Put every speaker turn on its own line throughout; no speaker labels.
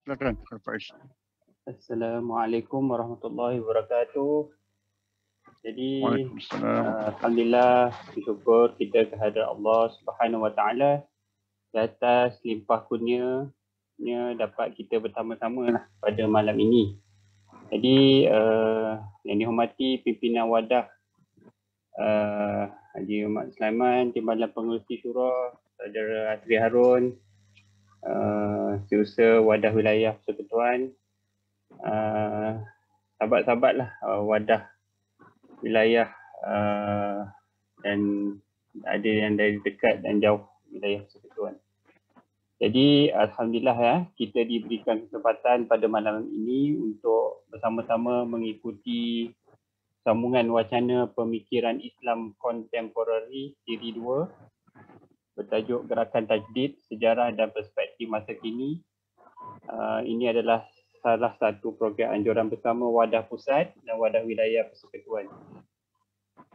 Silakan, Faiz.
Assalamualaikum warahmatullahi wabarakatuh. Jadi,
Waalaikumsalam.
alhamdulillah, bersyukur kita kehadrat Allah Subhanahu Wa Taala di atas limpah kurnia-Nya dapat kita bersama-sama lah pada malam ini. Jadi, yang dihormati pimpinan wadah Haji Ahmad Sulaiman, Timbalan Pengerusi Syura, Saudara Asri Harun, Setiausaha Wadah Wilayah Persekutuan, sahabat-sahabat lah wadah wilayah dan ada yang dari dekat dan jauh wilayah Persekutuan. Jadi alhamdulillah ya, kita diberikan kesempatan pada malam ini untuk bersama-sama mengikuti sambungan wacana pemikiran Islam kontemporari siri 2 bertajuk Gerakan Tajdid, Sejarah dan Perspektif Masa Kini. Ini adalah salah satu program anjuran bersama Wadah Pusat dan Wadah Wilayah Persekutuan.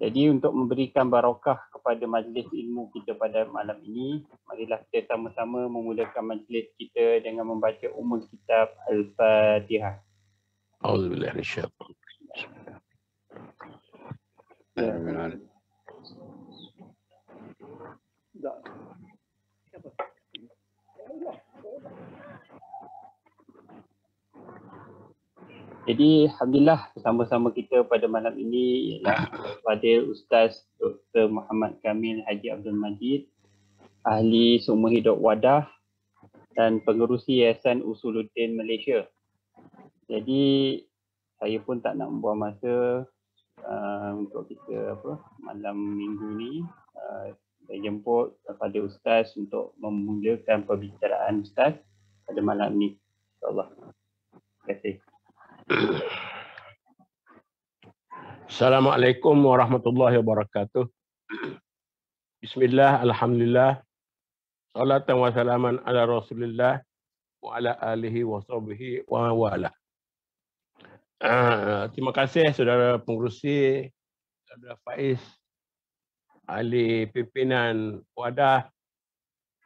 Jadi untuk memberikan barakah kepada majlis ilmu kita pada malam ini, marilah kita sama-sama memulakan majlis kita dengan membaca Ummul Kitab Al-Fatihah.
Auzubillahi minasyaitanir rajim.
Jadi alhamdulillah bersama-sama kita pada malam ini ialah Fadil Ustaz Dr. Muhammad Kamil Haji Abdul Majid, ahli seumur hidup wadah dan pengerusi Yayasan Usuluddin Malaysia. Jadi saya pun tak nak membuang masa untuk kita malam minggu ni. Saya jemput kepada Ustaz untuk memulakan perbicaraan Ustaz pada malam ni. InsyaAllah. Terima kasih.
Assalamualaikum warahmatullahi wabarakatuh. Bismillah, alhamdulillah. Salatan wa salaman ala Rasulillah wa ala alihi wa sahbihi wa wala. Terima kasih saudara pengerusi, saudara Faiz, ahli pimpinan wadah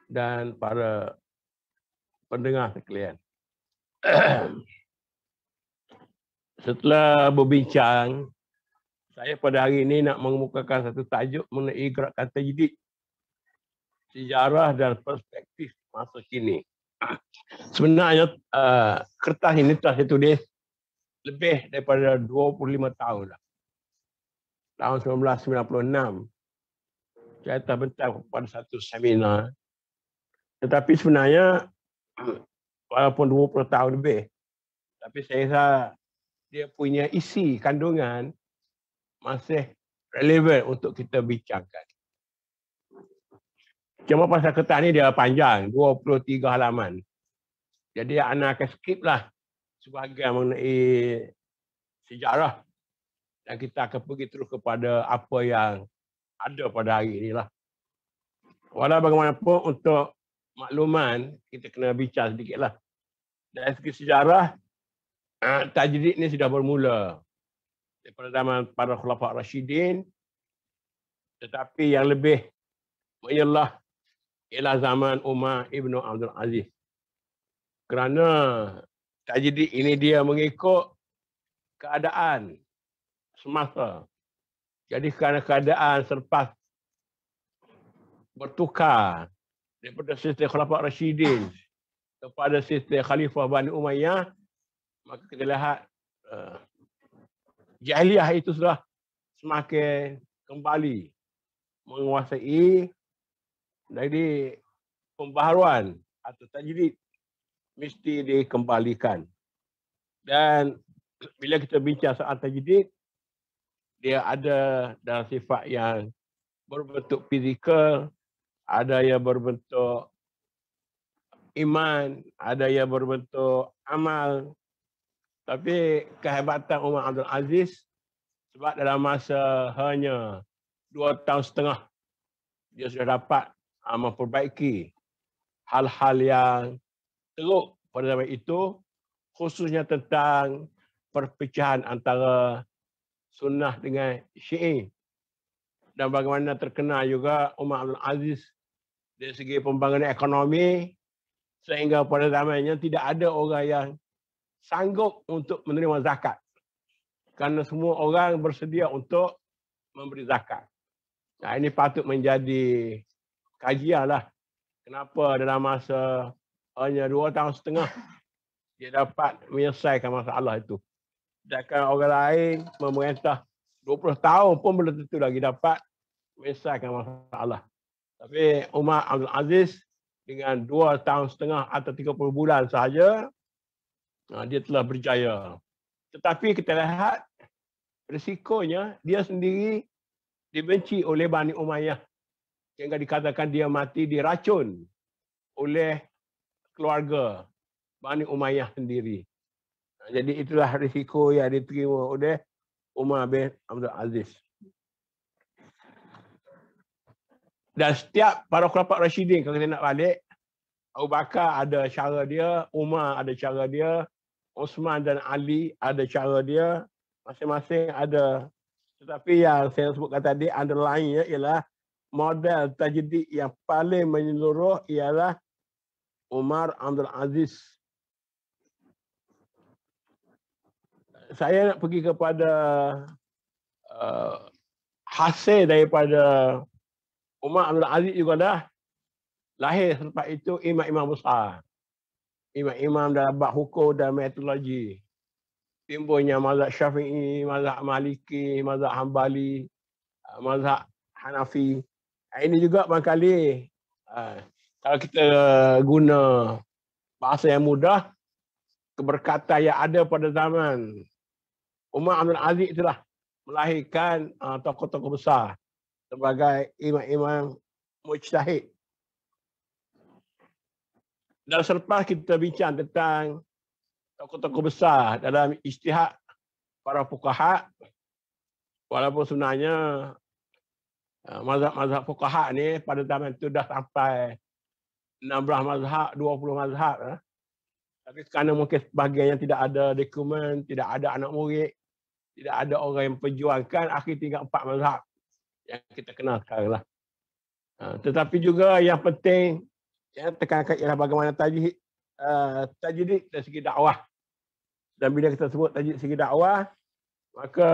dan para pendengar sekalian. Setelah berbincang, saya pada hari ini nak mengemukakan satu tajuk mengenai gerakan tajdid, sejarah dan perspektif masa kini. Sebenarnya kertas ini telah saya tulis lebih daripada 25 tahun dah. Tahun 1996, saya terbentang pada satu seminar. Tetapi sebenarnya, walaupun 20 tahun lebih, tapi saya rasa dia punya isi kandungan masih relevan untuk kita bincangkan. Cuma pasal kertas ni dia panjang, 23 halaman. Jadi Ana akan skip lah sebahagian mengenai sejarah dan kita akan pergi terus kepada apa yang ada pada hari ini lah. Walau bagaimanapun untuk makluman, kita kena bincang sedikit lah. Dari segi sejarah, tajdid ni sudah bermula daripada zaman para Khulafa' Rashidin, tetapi yang lebih menyelah ialah zaman Umar Ibn Abdul Aziz. Kerana tajdid ini dia mengikut keadaan semasa. Jadi kerana keadaan selepas bertukar daripada sistem Khulafa' Rashidin kepada sistem Khalifah Bani Umayyah, maka kita lihat jahiliyah itu sudah semakin kembali menguasai. Jadi pembaharuan atau tajdid mesti dikembalikan. Dan bila kita bincang soal tajdid, dia ada dalam sifat yang berbentuk fizikal, ada yang berbentuk iman, ada yang berbentuk amal. Tapi kehebatan Umar Abdul Aziz, sebab dalam masa hanya 2 tahun setengah, dia sudah dapat memperbaiki hal-hal yang teruk pada zaman itu, khususnya tentang perpecahan antara sunnah dengan syi'i. Dan bagaimana terkenal juga Umar Abdul Aziz dari segi pembangunan ekonomi, Sehingga pada zamannya tidak ada orang yang sanggup untuk menerima zakat. Kerana semua orang bersedia untuk memberi zakat. Nah, ini patut menjadi kajian lah. Kenapa dalam masa hanya 2 tahun setengah dia dapat menyelesaikan masalah itu. Sedangkan orang lain memerintah 20 tahun pun belum tentu lagi dapat menyelesaikan masalah. Tapi Umar Abdul Aziz dengan 2 tahun setengah atau 30 bulan sahaja, dia telah berjaya. Tetapi kita lihat risikonya dia sendiri dibenci oleh Bani Umayyah. Sehingga dikatakan dia mati diracun oleh keluarga Bani Umayyah sendiri. Jadi itulah risiko yang diterima oleh Umar bin Abdul Aziz. Dan setiap para khulafah Rasyidin, kalau kita nak balik, Abu Bakar ada cara dia, Umar ada cara dia, Osman dan Ali ada cara dia, masing-masing ada. Tetapi yang saya sebutkan tadi, underline-nya ialah model tajdid yang paling menyeluruh ialah Umar Abdul Aziz. Saya nak pergi kepada hasil daripada Umar Abdul Aziz juga dah lahir selepas itu imam-imam besar. Imam-imam dalam bab hukum dan metodologi. Timbulnya mazhab Syafi'i, mazhab Maliki, mazhab Hambali, mazhab Hanafi. Ini juga barangkali kalau kita guna bahasa yang mudah, keberkatan yang ada pada zaman Umar Abdul Aziz itulah melahirkan tokoh-tokoh besar sebagai imam-imam mujtahid. Dan selepas kita bincang tentang tokoh-tokoh besar dalam ijtihad para fuqaha, walaupun sebenarnya mazhab-mazhab fuqaha ni pada zaman itu dah sampai 16 mazhab, 20 mazhab. Tapi kerana mungkin sebahagiannya tidak ada dokumen, tidak ada anak murid, tidak ada orang yang perjuangkan, akhirnya tinggal 4 mazhab yang kita kenal sekarang lah. Tetapi juga yang penting, yang tekankan ialah bagaimana tajdid dari segi dakwah. Dan bila kita sebut tajdid segi dakwah, maka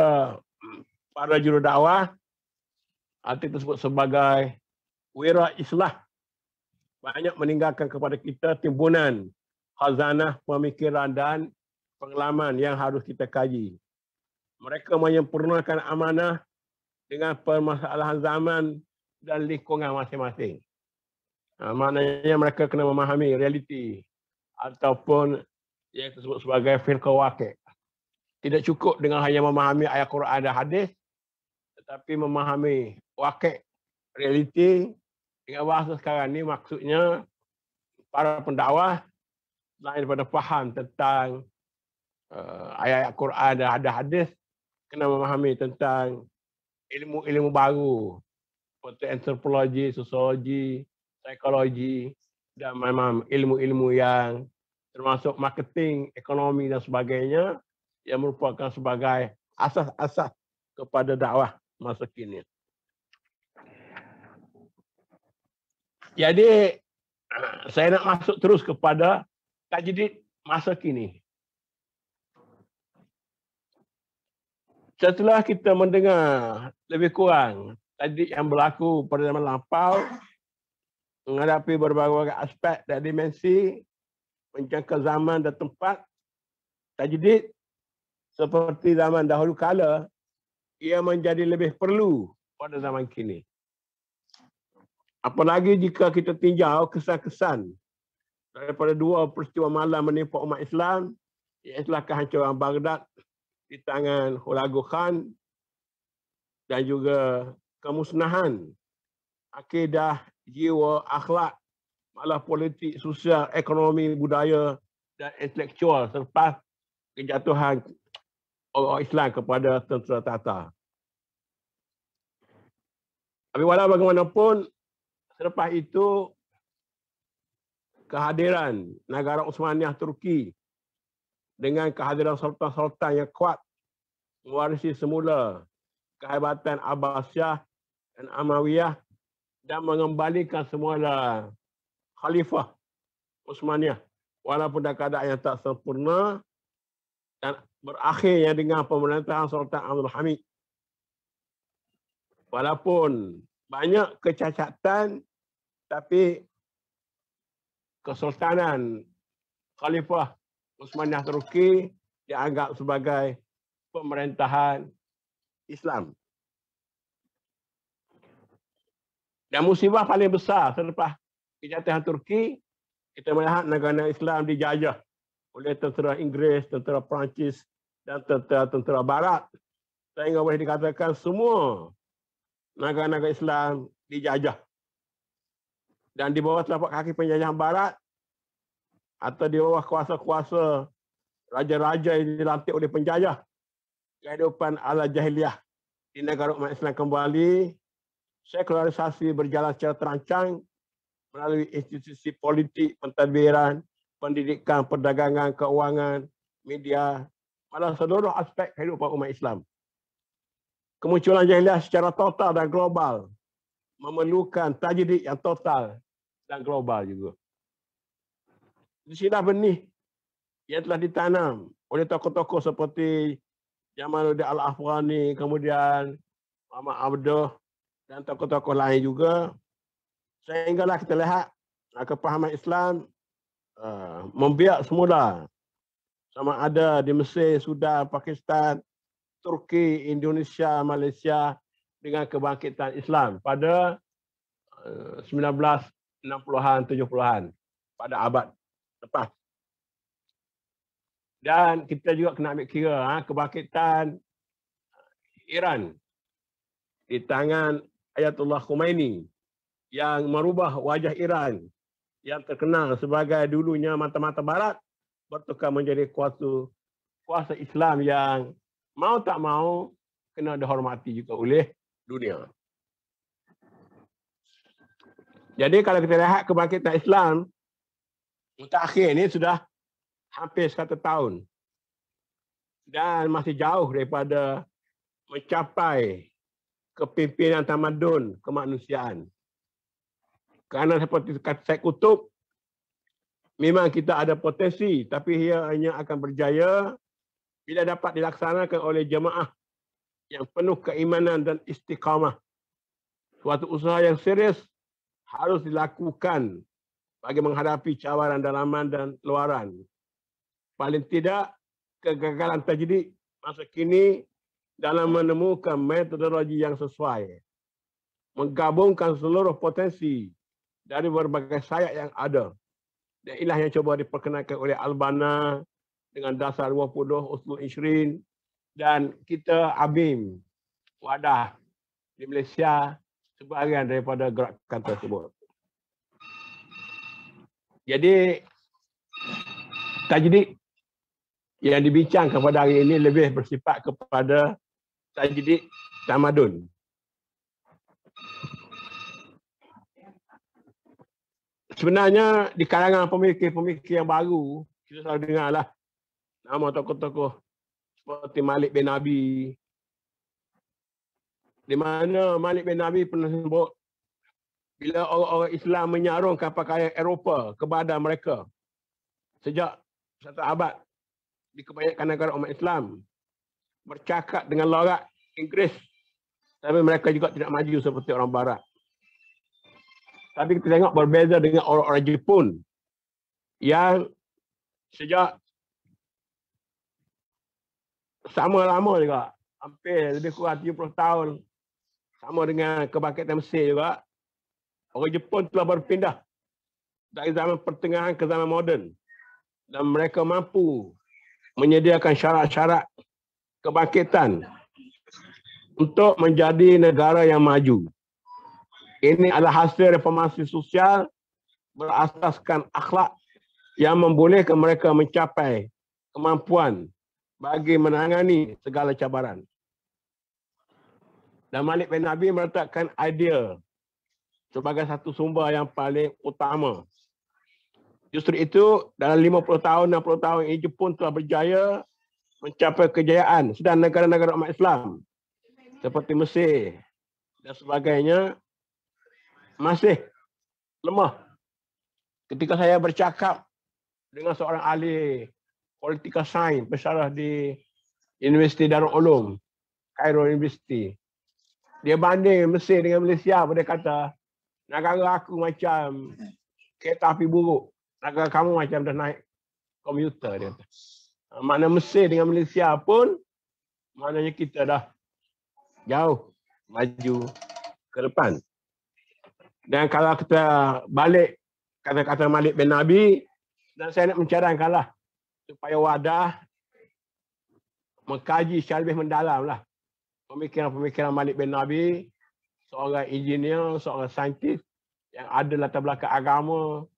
para juru dakwah kita sebut sebagai wira islah, banyak meninggalkan kepada kita timbunan khazanah pemikiran dan pengalaman yang harus kita kaji. Mereka menyempurnakan amanah dengan permasalahan zaman dan lingkungan masing-masing. Maknanya mereka kena memahami realiti ataupun yang disebut sebagai fiqh waqi'. Tidak cukup dengan hanya memahami ayat Quran dan hadis, tetapi memahami waqi', realiti. Dengan bahasa sekarang ni maksudnya para pendakwah selain daripada faham tentang ayat-ayat Quran dan hadis, kena memahami tentang ilmu-ilmu baru seperti antropologi, sosiologi, psikologi dan memang ilmu-ilmu yang termasuk marketing, ekonomi dan sebagainya yang merupakan sebagai asas-asas kepada dakwah masa kini. Jadi saya nak masuk terus kepada tajdid masa kini. Setelah kita mendengar lebih kurang tajdid yang berlaku pada zaman lampau, menghadapi berbagai aspek dan dimensi, menjangka zaman dan tempat, tajdid seperti zaman dahulu kala, ia menjadi lebih perlu pada zaman kini. Apalagi jika kita tinjau kesan-kesan daripada 2 peristiwa malam menimpa umat Islam, iaitu kehancuran Baghdad di tangan Hulagu Khan dan juga kemusnahan akidah, jiwa, akhlak, malah politik, sosial, ekonomi, budaya dan intelektual selepas kejatuhan orang Islam kepada tentera Tatar. Tapi walau bagaimanapun, selepas itu kehadiran negara Uthmaniyah Turki dengan kehadiran sultan-sultan yang kuat mewarisi semula kehebatan Abbasiyah dan Amawiyah dan mengembalikan semula khalifah Utsmaniyah. Walaupun dalam keadaan yang tak sempurna dan berakhirnya dengan pemerintahan Sultan Abdul Hamid. Walaupun banyak kecacatan, tapi Kesultanan Khalifah Utsmaniyah Turki dianggap sebagai pemerintahan Islam. Dan musibah paling besar selepas kejatuhan Turki, kita melihat negara Islam dijajah oleh tentera Inggeris, tentera Perancis dan tentera Barat. Sehingga boleh dikatakan semua negara-negara Islam dijajah. Dan di bawah telapak kaki penjajahan Barat atau di bawah kuasa-kuasa raja-raja yang dilantik oleh penjajah, kehidupan ala jahiliah di negara umat Islam kembali, sekularisasi berjalan secara terancang melalui institusi politik, pentadbiran, pendidikan, perdagangan, keuangan, media, pada seluruh aspek kehidupan umat Islam. Kemunculan jahiliah secara total dan global memerlukan tajdid yang total dan global juga. Di sini benih yang telah ditanam oleh tokoh-tokoh seperti Jamaluddin Al-Afghani, kemudian Muhammad Abduh dan tokoh-tokoh lain juga, sehinggalah kita lihat kepahaman Islam membiak semula, sama ada di Mesir, Sudan, Pakistan, Turki, Indonesia, Malaysia dengan kebangkitan Islam pada 1960-an, 70-an pada abad lepas. Dan kita juga kena ambil kira kebangkitan Iran di tangan Ayatollah Khomeini yang merubah wajah Iran yang terkenal sebagai dulunya mata-mata Barat bertukar menjadi kuasa Islam yang mau tak mau kena dihormati juga oleh dunia. Jadi kalau kita lihat kebangkitan Islam mutakhir ini sudah hampir 100 tahun dan masih jauh daripada mencapai kepimpinan tamadun kemanusiaan. Kerana seperti kata Syed Qutb, memang kita ada potensi, tapi ia hanya akan berjaya bila dapat dilaksanakan oleh jemaah yang penuh keimanan dan istiqamah. Suatu usaha yang serius harus dilakukan bagi menghadapi cabaran dalaman dan luaran. Paling tidak, kegagalan tajdid masa kini dalam menemukan metodologi yang sesuai, menggabungkan seluruh potensi dari berbagai sayap yang ada. Dan inilah yang cuba diperkenalkan oleh Al-Banna dengan dasar 20 usul Ishrin, dan kita ABIM, wadah di Malaysia, sebahagian daripada gerakan tersebut. Jadi, tajdid yang dibincangkan pada hari ini lebih bersifat kepada tajdid tamadun. Sebenarnya di kalangan pemikir-pemikir yang baru, kita selalu dengarlah nama tokoh-tokoh seperti Malik bin Nabi, di mana Malik bin Nabi pernah sebut bila orang-orang Islam menyarungkan pakaian Eropah ke badan mereka sejak satu abad di kebanyakan negara umat Islam, bercakap dengan logat Inggeris, tapi mereka juga tidak maju seperti orang Barat. Tapi kita tengok berbeza dengan orang-orang Jepun yang sejak sama lama juga, hampir lebih kurang 70 tahun, sama dengan kebangkitan Mesir juga, orang Jepun telah berpindah dari zaman pertengahan ke zaman moden dan mereka mampu menyediakan syarat-syarat kebangkitan untuk menjadi negara yang maju. Ini adalah hasil reformasi sosial berasaskan akhlak yang membolehkan mereka mencapai kemampuan bagi menangani segala cabaran. Dan Malik bin Nabi meletakkan idea sebagai satu sumber yang paling utama. Justru itu, dalam 50 tahun, 60 tahun ini Jepun telah berjaya mencapai kejayaan. Sedang negara-negara umat Islam seperti Mesir dan sebagainya masih lemah ketika saya bercakap dengan seorang ahli political science pensyarah di Universiti Darul Ulum, Cairo University. Dia banding Mesir dengan Malaysia, dia kata, negara aku macam kereta api buruk, negara kamu macam dah naik komuter, dia kata. Makna Mesir dengan Malaysia pun, maknanya kita dah jauh maju ke depan. Dan kalau kita balik kata-kata Malik bin Nabi, dan saya nak mencadangkanlah supaya Wadah mengkaji secara lebih mendalam lah pemikiran-pemikiran Malik bin Nabi, seorang engineer, seorang saintis yang ada latar belakang agama,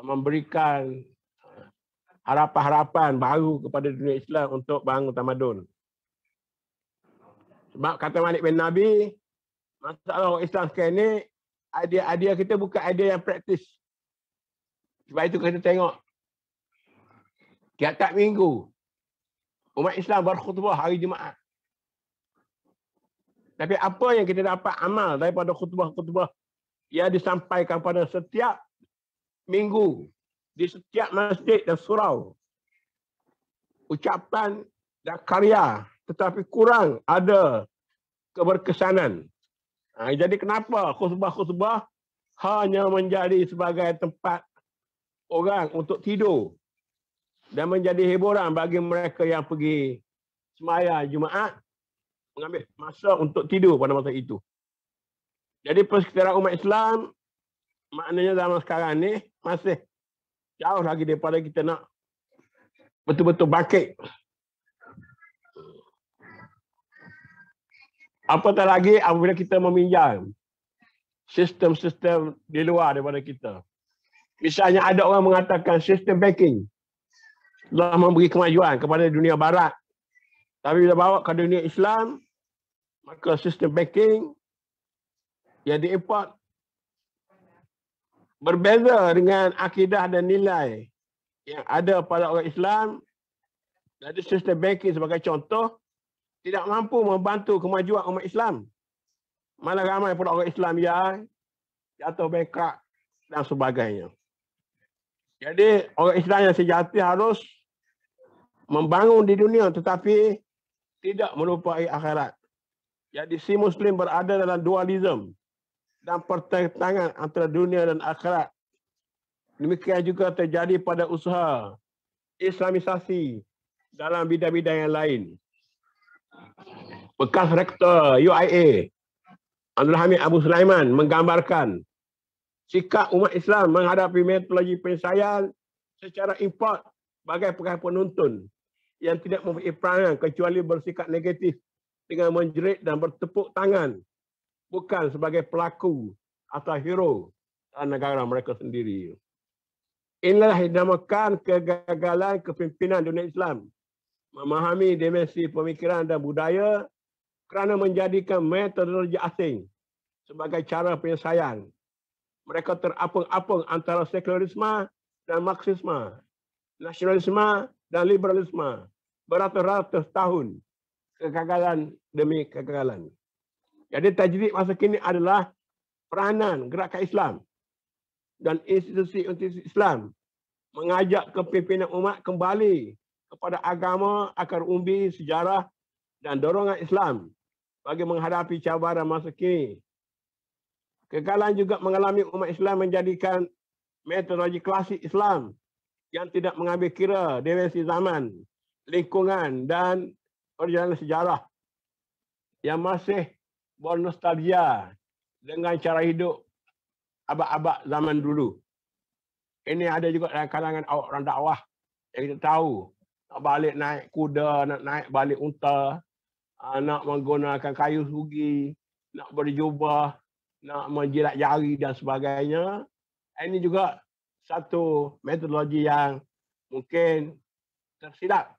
memberikan harapan-harapan baru kepada dunia Islam untuk bangun tamadun. Sebab kata Malik bin Nabi, masalah orang Islam sekarang ni, idea kita bukan idea yang praktis. Sebab itu kita tengok, tiap-tiap minggu, umat Islam berkhutbah hari Jumaat. Tapi apa yang kita dapat amal daripada khutbah-khutbah yang disampaikan pada setiap minggu, di setiap masjid dan surau. Ucapan dan karya, tetapi kurang ada keberkesanan. Jadi kenapa khutbah-khutbah hanya menjadi sebagai tempat orang untuk tidur dan menjadi hiburan bagi mereka yang pergi sembahyang Jumaat, mengambil masa untuk tidur pada masa itu. Jadi persekitaran umat Islam, maknanya zaman sekarang ni masih jauh lagi daripada kita nak betul-betul bangkit. Apatah lagi apabila kita meminjam sistem-sistem di luar daripada kita. Misalnya ada orang mengatakan sistem banking telah memberi kemajuan kepada dunia barat. Tapi bila bawa ke dunia Islam, maka sistem banking yang diimport berbeza dengan akidah dan nilai yang ada pada orang Islam. Jadi sistem banking sebagai contoh tidak mampu membantu kemajuan umat Islam. Malah ramai pula orang Islam yang jatuh bankrupt dan sebagainya. Jadi orang Islam yang sejati harus membangun di dunia tetapi tidak melupai akhirat. Jadi si Muslim berada dalam dualisme dan pertentangan antara dunia dan akhirat. Demikian juga terjadi pada usaha Islamisasi dalam bidang-bidang yang lain. Bekas Rektor UIA, Abdul Hamid Abu Sulaiman menggambarkan sikap umat Islam menghadapi metodologi penyelesaian secara import bagai perkara penuntun yang tidak mempunyai peranan kecuali bersikap negatif dengan menjerit dan bertepuk tangan, bukan sebagai pelaku atau hero dalam negara mereka sendiri. Inilah yang dinamakan kegagalan kepimpinan dunia Islam memahami dimensi pemikiran dan budaya kerana menjadikan metodologi asing sebagai cara penyelesaian. Mereka terapung-apung antara sekularisme dan Marxisme, nasionalisme dan liberalisme. Beratus-ratus tahun kegagalan demi kegagalan. Jadi tajdid masa kini adalah peranan gerakan Islam dan institusi-institusi Islam mengajak kepimpinan umat kembali kepada agama, akar umbi, sejarah dan dorongan Islam bagi menghadapi cabaran masa kini. Kegagalan juga mengalami umat Islam menjadikan metodologi klasik Islam yang tidak mengambil kira dimensi zaman, lingkungan dan perjalanan sejarah yang masih bernostalgia dengan cara hidup abad-abad zaman dulu. Ini ada juga dalam kalangan orang dakwah yang kita tahu. Nak balik naik kuda, nak naik balik unta, nak menggunakan kayu sugi, nak berjubah, nak menjilat jari dan sebagainya. Ini juga satu metodologi yang mungkin tersilap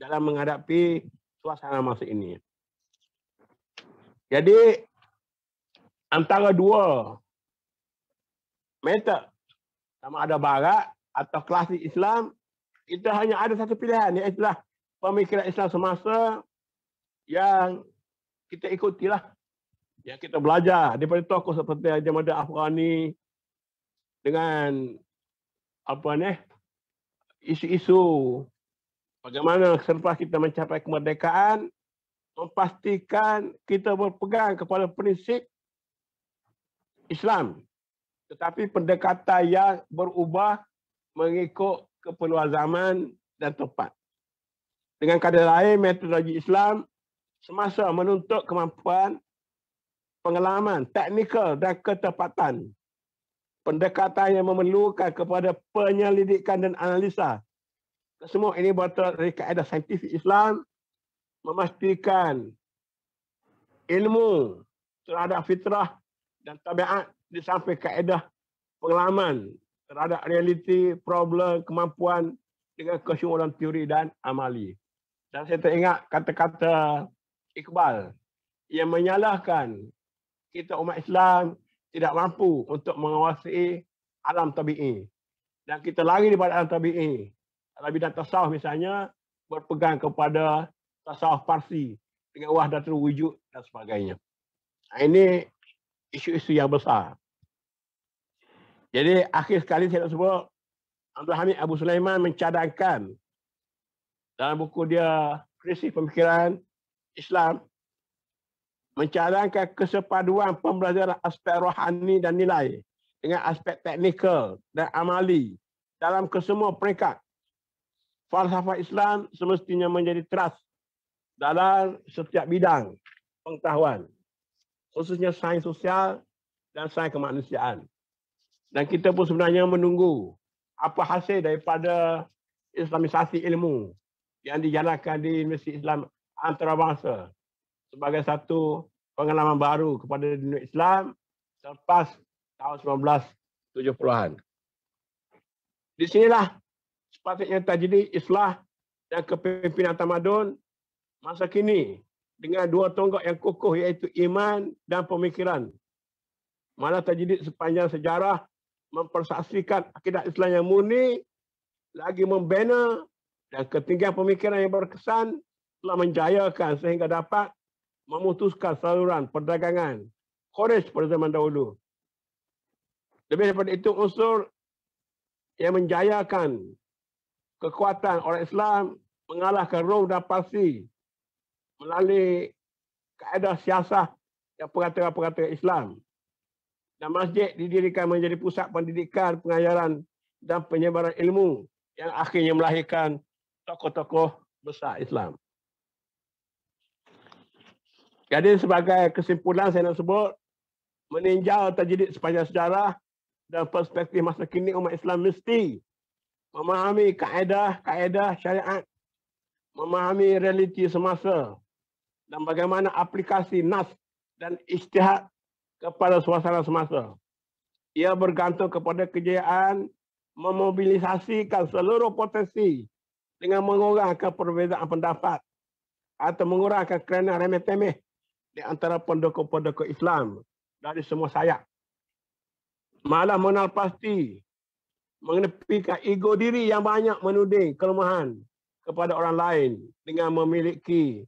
dalam menghadapi suasana masa ini. Jadi antara dua metod, sama ada barat atau klasik Islam, kita hanya ada satu pilihan, iaitu pemikiran Islam semasa yang kita ikutilah, yang kita belajar daripada tokoh seperti Haji Ahmad Afghani dengan isu-isu bagaimana selepas kita mencapai kemerdekaan, memastikan kita berpegang kepada prinsip Islam, tetapi pendekatan yang berubah mengikut keperluan zaman dan tempat. Dengan kata lain, metodologi Islam semasa menuntut kemampuan, pengalaman, teknikal dan ketepatan. Pendekatan yang memerlukan kepada penyelidikan dan analisa. Semua ini berasal dari kaedah saintifik Islam, memastikan ilmu terhadap fitrah dan tabiat di samping kaedah pengalaman terhadap realiti, problem, kemampuan dengan kesyumulan teori dan amali. Dan saya teringat kata-kata Iqbal yang menyalahkan kita umat Islam tidak mampu untuk menguasai alam tabi'i. Dan kita lari daripada alam tabi'i. Dalam bidang tasawuf misalnya, berpegang kepada tasawuf Parsi dengan wahdatul wujud dan sebagainya. Ini isu-isu yang besar. Jadi akhir sekali saya nak sebut, Abdul Hamid Abu Sulaiman mencadangkan dalam buku dia Krisis Pemikiran Islam, mencadangkan kesepaduan pembelajaran aspek rohani dan nilai dengan aspek teknikal dan amali dalam kesemua peringkat. Falsafah Islam semestinya menjadi teras dalam setiap bidang pengetahuan, khususnya sains sosial dan sains kemanusiaan. Dan kita pun sebenarnya menunggu apa hasil daripada islamisasi ilmu yang dijalankan di Universiti Islam Antarabangsa sebagai satu pengalaman baru kepada dunia Islam selepas tahun 1970-an. Di sinilah sepatutnya tajdid islah dan kepimpinan tamadun masa kini dengan dua tonggak yang kukuh iaitu iman dan pemikiran. Mana tajdid sepanjang sejarah mempersaksikan akidah Islam yang murni, lagi membina dan ketinggian pemikiran yang berkesan telah menjayakan sehingga dapat memutuskan saluran perdagangan Quraisy pada zaman dahulu. Lebih daripada itu, unsur yang menjayakan kekuatan orang Islam mengalahkan Rom dan Parsi melalui kaedah siasah yang peraturan-peraturan Islam. Dan masjid didirikan menjadi pusat pendidikan, pengajaran dan penyebaran ilmu yang akhirnya melahirkan tokoh-tokoh besar Islam. Jadi sebagai kesimpulan saya nak sebut, meninjau tajdid sepanjang sejarah dan perspektif masa kini, umat Islam mesti memahami kaedah syariat, memahami realiti semasa dan bagaimana aplikasi nas dan ijtihad kepada suasana semasa. Ia bergantung kepada kejayaan memobilisasikan seluruh potensi dengan mengurangkan perbezaan pendapat atau mengurangkan kerana remeh-temeh di antara pendukung-pendukung Islam dari semua sayap. Malah mengenal pasti mengenepikan ego diri yang banyak menuding kelemahan kepada orang lain dengan memiliki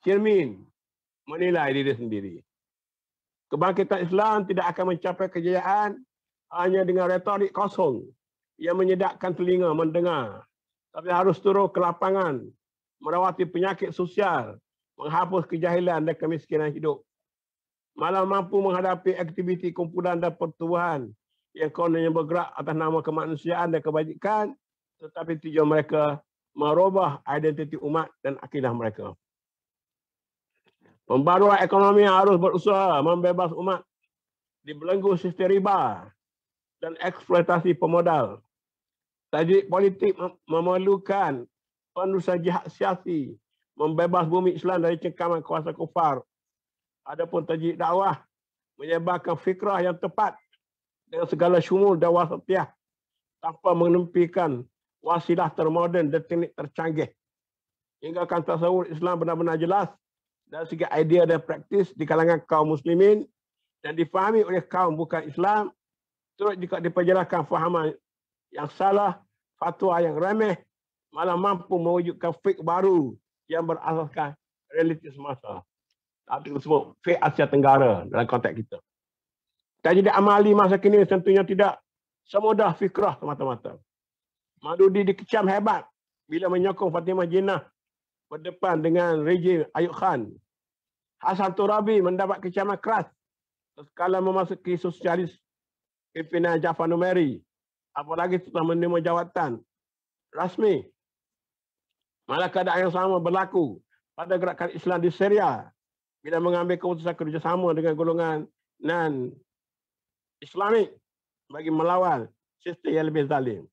cermin menilai diri sendiri. Kebangkitan Islam tidak akan mencapai kejayaan hanya dengan retorik kosong yang menyedapkan telinga mendengar, tapi harus turun ke lapangan, merawati penyakit sosial, menghapus kejahilan dan kemiskinan hidup. Malah mampu menghadapi aktiviti kumpulan dan pertubuhan yang kononnya bergerak atas nama kemanusiaan dan kebajikan, tetapi tujuan mereka merubah identiti umat dan akidah mereka. Pembaruan ekonomi harus berusaha membebas umat dibelenggu sistem riba dan eksploitasi pemodal. Tajdid politik memerlukan penerusan jihad siasi, membebas bumi Islam dari cengkaman kuasa kufar. Adapun tajdid dakwah menyebarkan fikrah yang tepat dengan segala syumul dan wasatiyah tanpa mengenempikan wasilah termoden dan teknik tercanggih. Hinggakan tasawur Islam benar-benar jelas dari segi idea dan praktis di kalangan kaum muslimin dan difahami oleh kaum bukan Islam, terus jika diperjelaskan fahaman yang salah, fatwa yang remeh, malah mampu mewujudkan fik baru yang berasaskan realiti semasa. Itu disebut fik Asia Tenggara dalam konteks kita. Tajdid amali masa kini tentunya tidak semudah fikrah semata-mata. Maududi dikecam hebat bila menyokong Fatimah Jinnah berdepan dengan rejim Ayub Khan. Hasan Turabi mendapat kecaman keras sekala memasuki sosialis pimpinan Jafar Numeri, apalagi setelah menerima jawatan rasmi. Malah keadaan yang sama berlaku pada gerakan Islam di Syria bila mengambil keputusan kerjasama dengan golongan non-Islamik bagi melawan sistem yang lebih zalim.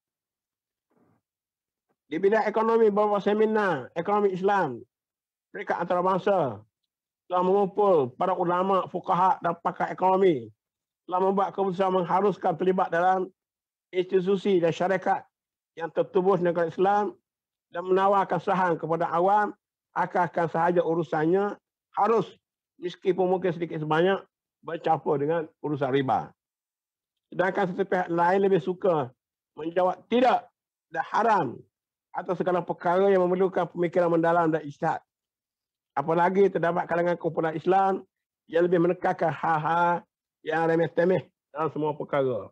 Di bidang ekonomi, beberapa seminar ekonomi Islam peringkat antarabangsa telah mengumpul para ulama, fuqaha dan pakar ekonomi, telah membuat keputusan mengharuskan terlibat dalam institusi dan syarikat yang tertubuh negara Islam dan menawarkan saham kepada awam akan sahaja urusannya harus meskipun mungkin sedikit sebanyak bercampur dengan urusan riba. Sedangkan satu pihak lain lebih suka menjawab tidak dan haram atas segala perkara yang memerlukan pemikiran mendalam dan ijtihad. Apalagi terdapat kalangan kumpulan Islam yang lebih menekankan hal-hal yang remeh-temeh dalam semua perkara.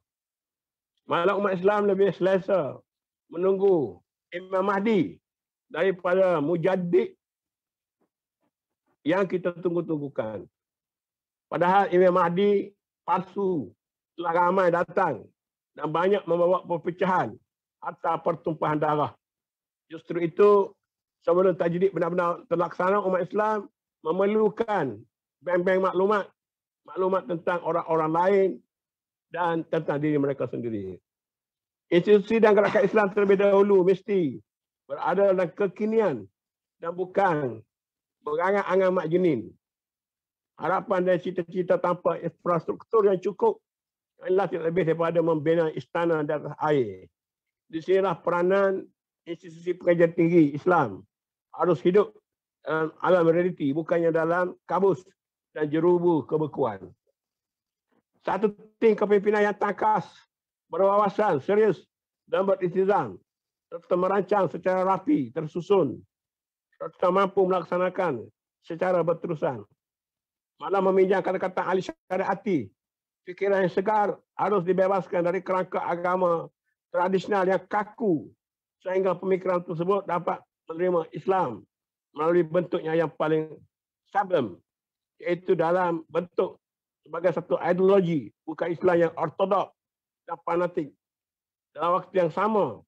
Malah umat Islam lebih selesa menunggu Imam Mahdi daripada Mujaddid yang kita tunggu-tunggukan. Padahal Imam Mahdi palsu telah ramai datang dan banyak membawa perpecahan atau pertumpahan darah. Justru itu, sebelum tajdid benar-benar terlaksana, umat Islam memerlukan bank-bank maklumat tentang orang-orang lain dan tentang diri mereka sendiri. Institusi dan gerakan Islam terlebih dahulu mesti berada dalam kekinian dan bukan berangan-angan mak jenin. Harapan dan cita-cita tanpa infrastruktur yang cukup adalah tidak lebih daripada membina istana di atas air. Di sinilah peranan institusi pengajian tinggi Islam harus hidup dalam alam realiti, bukannya dalam kabus dan jerubu kebekuan. Satu tim kepimpinan yang tangkas, berwawasan, serius dan berintizam, serta merancang secara rapi, tersusun, serta mampu melaksanakan secara berterusan. Malah meminjam kata-kata ahli syariati, fikiran yang segar harus dibebaskan dari kerangka agama tradisional yang kaku, sehingga pemikiran tersebut dapat menerima Islam melalui bentuknya yang paling sublime, iaitu dalam bentuk sebagai satu ideologi, bukan Islam yang ortodok dan fanatik. Dalam waktu yang sama,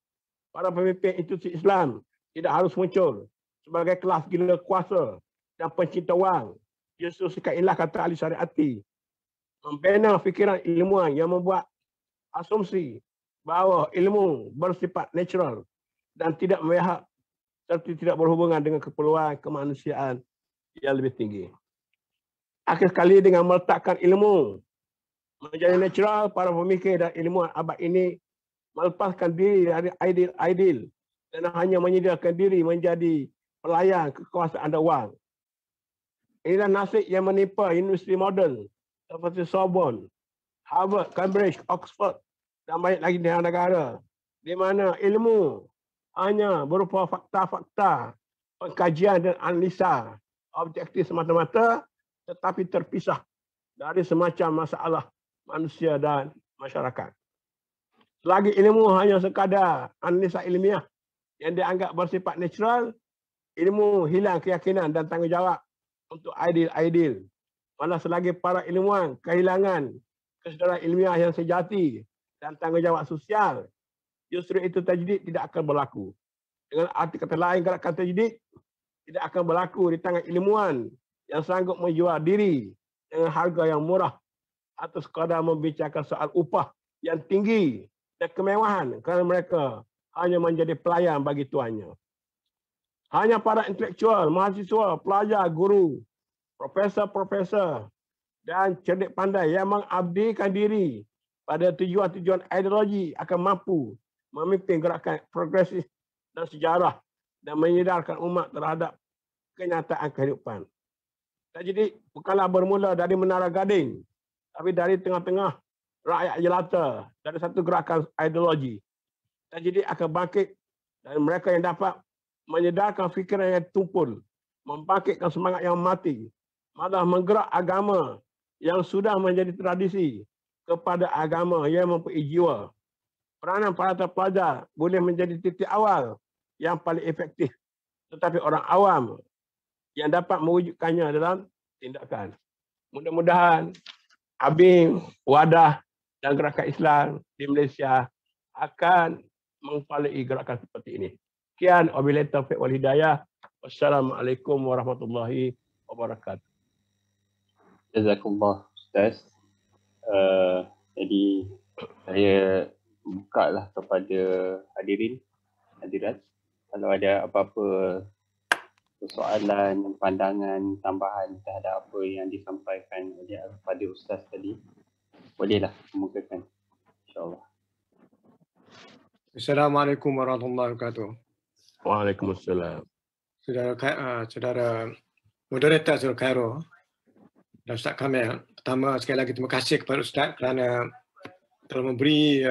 para pemimpin institusi Islam tidak harus muncul sebagai kelas gila kuasa dan pencinta wang. Justru sikap inilah, kata ahli syariati, membina fikiran ilmuwan yang membuat asumsi bahawa ilmu bersifat natural dan tidak memihak serta tidak berhubungan dengan keperluan kemanusiaan yang lebih tinggi. Akhir sekali, dengan meletakkan ilmu menjadi natural, para pemikir dan ilmuwan abad ini melepaskan diri dari ideal dan hanya menyediakan diri menjadi pelayan kekuasaan dan wang. Inilah nasib yang menimpa universiti moden seperti Sorbonne, Harvard, Cambridge, Oxford dan banyak lagi di negara, di mana ilmu hanya berupa fakta-fakta, pengkajian dan analisa objektif semata-mata, tetapi terpisah dari semacam masalah manusia dan masyarakat. Selagi ilmu hanya sekadar analisa ilmiah yang dianggap bersifat natural, ilmu hilang keyakinan dan tanggungjawab untuk ideal. Malah selagi para ilmuwan kehilangan kesedaran ilmiah yang sejati dan tanggungjawab sosial, justru itu tajdid tidak akan berlaku. Dengan arti kata lain, gerakan tajdid tidak akan berlaku di tangan ilmuwan yang sanggup menjual diri dengan harga yang murah atau sekadar membicarakan soal upah yang tinggi dan kemewahan kerana mereka hanya menjadi pelayan bagi tuannya. Hanya para intelektual, mahasiswa, pelajar, guru, profesor dan cerdik pandai yang mengabdikan diri pada tujuan-tujuan ideologi akan mampu memimpin gerakan progresif dan sejarah dan menyedarkan umat terhadap kenyataan kehidupan. Tajdid bukanlah bermula dari Menara Gading, tapi dari tengah-tengah rakyat jelata, dari satu gerakan ideologi. Tajdid akan bangkit dari mereka yang dapat menyedarkan fikiran yang tumpul, membangkitkan semangat yang mati, malah menggerak agama yang sudah menjadi tradisi kepada agama yang mempunyai jiwa, peranan para terpelajar boleh menjadi titik awal yang paling efektif, tetapi orang awam yang dapat mewujudkannya dalam tindakan. Mudah-mudahan ABIM, Wadah dan Gerakan Islam di Malaysia akan mengepalai gerakan seperti ini. Sekian, wabillahi taufiq wal hidayah. Wassalamualaikum warahmatullahi wabarakatuh.
Jazakallah Ustaz. Jadi saya buka lah kepada hadirat. Kalau ada apa-apa soalan, pandangan, tambahan terhadap apa yang disampaikan oleh kepada Ustaz tadi, bolehlah kemukakan, insyaAllah.
Assalamualaikum warahmatullahi wabarakatuh.
Waalaikumsalam.
Saudara moderator Saudara Khairul dan Ustaz Kamil, pertama sekali lagi terima kasih kepada Ustaz kerana telah memberi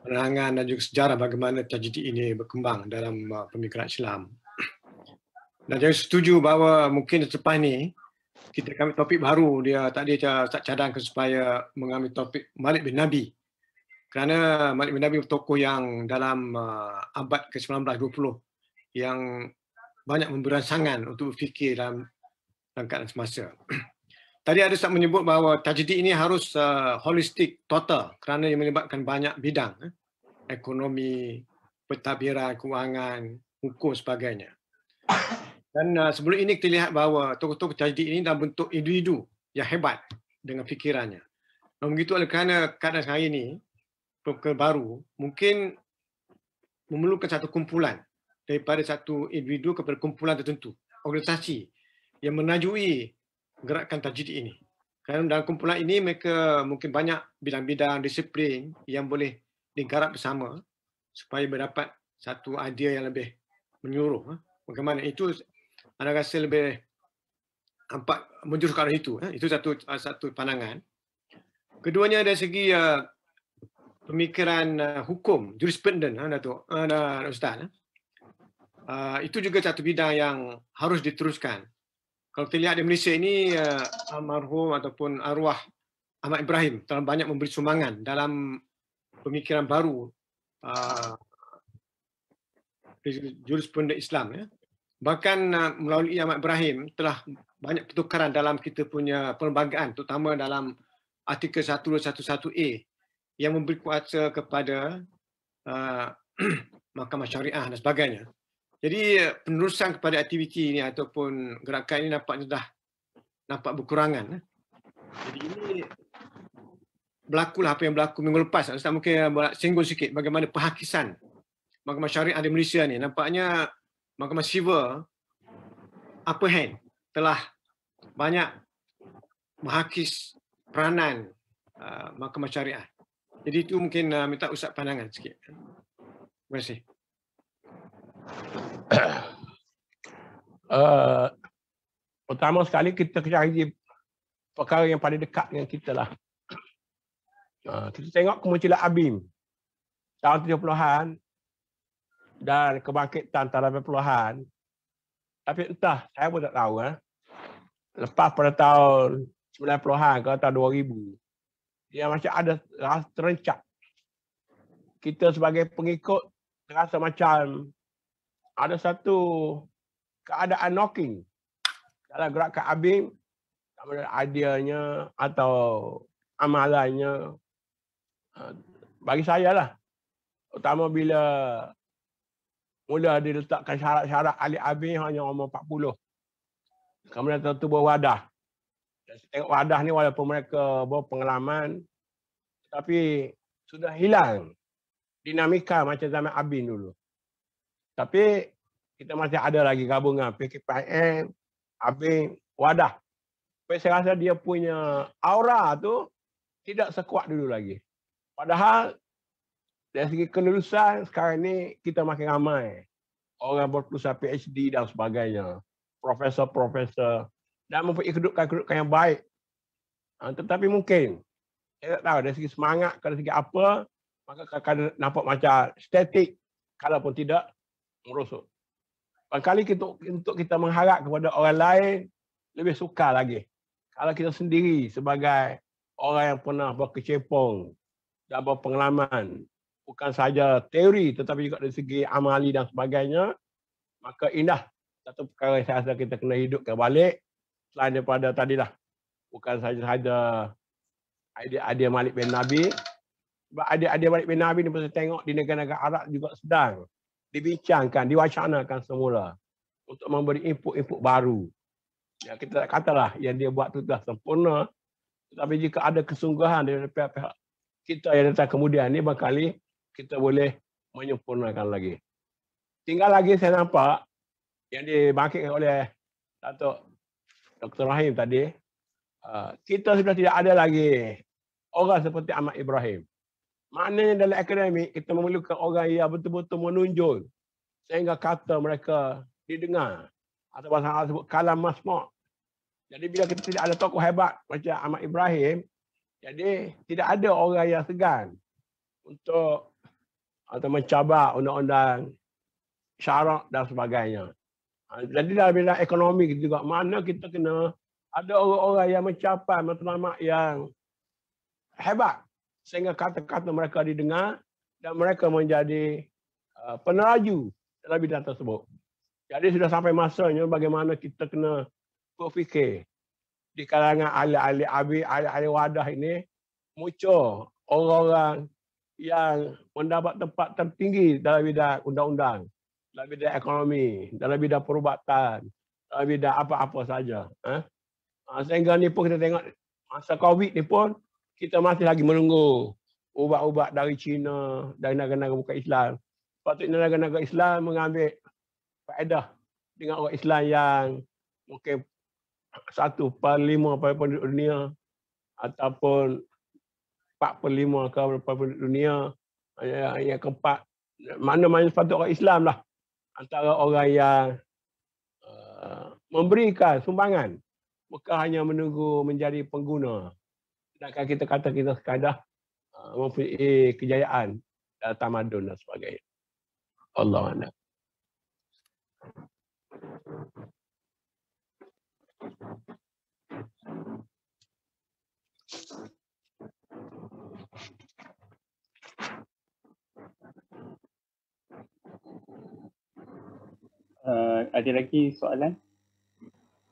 penerangan dan juga sejarah bagaimana tajdid ini berkembang dalam pemikiran Islam. Dan saya setuju bahawa mungkin selepas ni kita ambil topik baru. Dia tadi Ustaz cadangkan supaya mengambil topik Malik bin Nabi. Kerana Malik bin Nabi tokoh yang dalam abad ke-19 20 yang banyak memberi rangsangan untuk berfikir dalam keadaan semasa. Tadi ada Ustaz menyebut bahawa tajdid ini harus holistik, total, kerana ia melibatkan banyak bidang. Ekonomi, pentadbiran, kewangan, hukum sebagainya. Dan sebelum ini kita lihat bahawa tokoh-tokoh tajdid ini dalam bentuk individu yang hebat dengan fikirannya. Namun begitu oleh kerana keadaan hari ini, perkara baru, mungkin memerlukan satu kumpulan daripada satu individu kepada kumpulan tertentu, organisasi yang menajui gerakan tajdid ini. Kerana dalam kumpulan ini mereka mungkin banyak bidang-bidang disiplin yang boleh digarap bersama supaya mendapat satu idea yang lebih menyeluruh. Bagaimana itu anda rasa lebih nampak menjurus ke arah itu. Itu satu pandangan. Keduanya dari segi pemikiran hukum, jurisprudence, Datuk Ustaz. Itu juga satu bidang yang harus diteruskan. Kalau kita lihat di Malaysia ini, almarhum ataupun arwah Ahmad Ibrahim telah banyak memberi sumbangan dalam pemikiran baru jurisprudence Islam. Ya. Bahkan melalui Ahmad Ibrahim telah banyak pertukaran dalam kita punya perlembagaan, terutama dalam artikel 1211A yang memberi kuasa kepada mahkamah syariah dan sebagainya. Jadi penerusan kepada aktiviti ini ataupun gerakan ini nampak berkurangan. Jadi ini berlakulah apa yang berlaku minggu lepas. Ustaz mungkin singgung sikit bagaimana penghakisan mahkamah syariah di Malaysia ni. Nampaknya mahkamah civil upper hand telah banyak menghakis peranan mahkamah syariah. Jadi itu mungkin minta Ustaz pandangan sikit. Terima kasih.
Pertama sekali kita cari perkara yang paling dekat dengan kita lah. Kita tengok kemunculan ABIM tahun 70-an dan kebangkitan tahun 80-an. Tapi entah, saya pun tak tahu. Lepas pada tahun 90-an ke tahun 2000, dia macam ada rasa terencap. Kita sebagai pengikut terasa macam ada satu keadaan knocking dalam gerakan ABIM, sama ada ideanya atau amalannya. Bagi saya lah, utama bila mula diletakkan syarat-syarat ahli ABIM hanya umur 40. Kemudian tertubuh Wadah. Dan saya tengok Wadah ni walaupun mereka berpengalaman, tapi sudah hilang dinamika macam zaman ABIM dulu. Tapi kita masih ada lagi gabungan PKPIM, ABIM, Wadah. Tapi saya rasa dia punya aura tu tidak sekuat dulu lagi. Padahal dari segi kelulusan sekarang ni kita makin ramai. Orang berkelulusan PhD dan sebagainya. Profesor-profesor. Dan mempunyai kedudukan-kedudukan yang baik. Tetapi mungkin, saya tak tahu dari segi semangat, dari segi apa, maka akan nampak macam statik. Kalaupun tidak, merosot. Barangkali untuk kita mengharap kepada orang lain, lebih sukar lagi. Kalau kita sendiri sebagai orang yang pernah berkecimpung dan berpengalaman, bukan saja teori tetapi juga dari segi amali dan sebagainya, maka indah satu perkara yang saya rasa kita kena hidupkan balik selain daripada tadilah, bukan saja idea Malik bin Nabi. Sebab idea Malik bin Nabi ni kita tengok di negara-negara Arab juga sedang dibincangkan, diwacanakan semula untuk memberi input baru. Ya, kita tak katalah yang dia buat tu dah sempurna, tetapi jika ada kesungguhan dari pihak-pihak kita yang datang kemudian ni, barangkali kita boleh menyempurnakan lagi. Tinggal lagi saya nampak yang dibangkitkan oleh Datuk Dr. Rahim tadi, kita sudah tidak ada lagi orang seperti Ahmad Ibrahim. Maknanya dalam akademik kita memerlukan orang yang betul-betul menonjol sehingga kata mereka didengar, atau bahasa Arab sebut kalam masma'. Jadi bila kita tidak ada tokoh hebat macam Ahmad Ibrahim, jadi tidak ada orang yang segan untuk atau mencabar undang-undang syarak dan sebagainya. Jadi dalam bidang ekonomi juga, mana kita kena ada orang-orang yang mencapai matlamat yang hebat sehingga kata-kata mereka didengar dan mereka menjadi peneraju dalam bidang tersebut. Jadi sudah sampai masanya bagaimana kita kena berfikir di kalangan ahli-ahli abi, ahli-ahli wadah ini, muncul orang-orang yang mendapat tempat tertinggi dalam bidang undang-undang, dalam bidang ekonomi, dalam bidang perubatan, dalam bidang apa-apa saja. Sehingga ni pun kita tengok masa COVID ni pun kita masih lagi menunggu ubat-ubat dari China, dari negara-negara bukan Islam. Patutnya negara-negara Islam mengambil faedah dengan orang Islam yang mungkin 1/5 penduduk dunia ataupun 4/5 penduduk dunia. Yang keempat, mana-mana sepatutnya orang Islam lah antara orang yang memberikan sumbangan, bukan hanya menunggu menjadi pengguna. Sedangkan kita kata kita sekadar mempunyai kejayaan dan tamadun dan sebagainya. Allah a'lam.
Ada lagi soalan?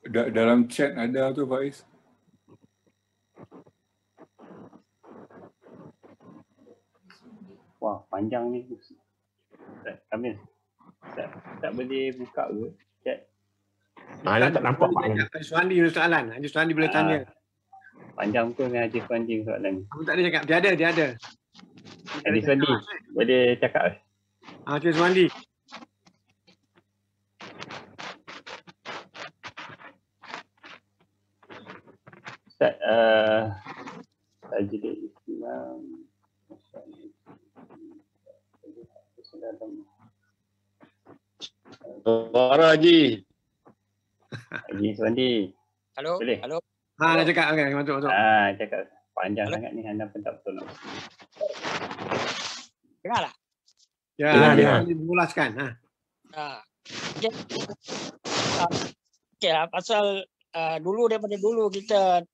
Dalam chat ada tu Faiz.
Wah, panjang ni. Kamil, tak boleh buka ke chat?
Tak nampak Pak.
Haji Suhandi ada soalan. Haji Suhandi boleh tanya.
Panjang tu dengan Haji Suhandi soalan.
Aku tak ada cakap. Dia ada.
Haji Suhandi, boleh cakap?
Haji Suhandi.
Ustaz, Tajidil Islam.
Suara Haji.
Haji Suhandi.
Halo.
Boleh?
Halo.
Dah cakap. Okey, masuk.
Cakap panjang
Halo.
sangat ni, anda pun tak betul nak.
Dengar tak?
Ya,
Dengar.
mengulaskan.
Okay. Okay lah, pasal daripada dulu kita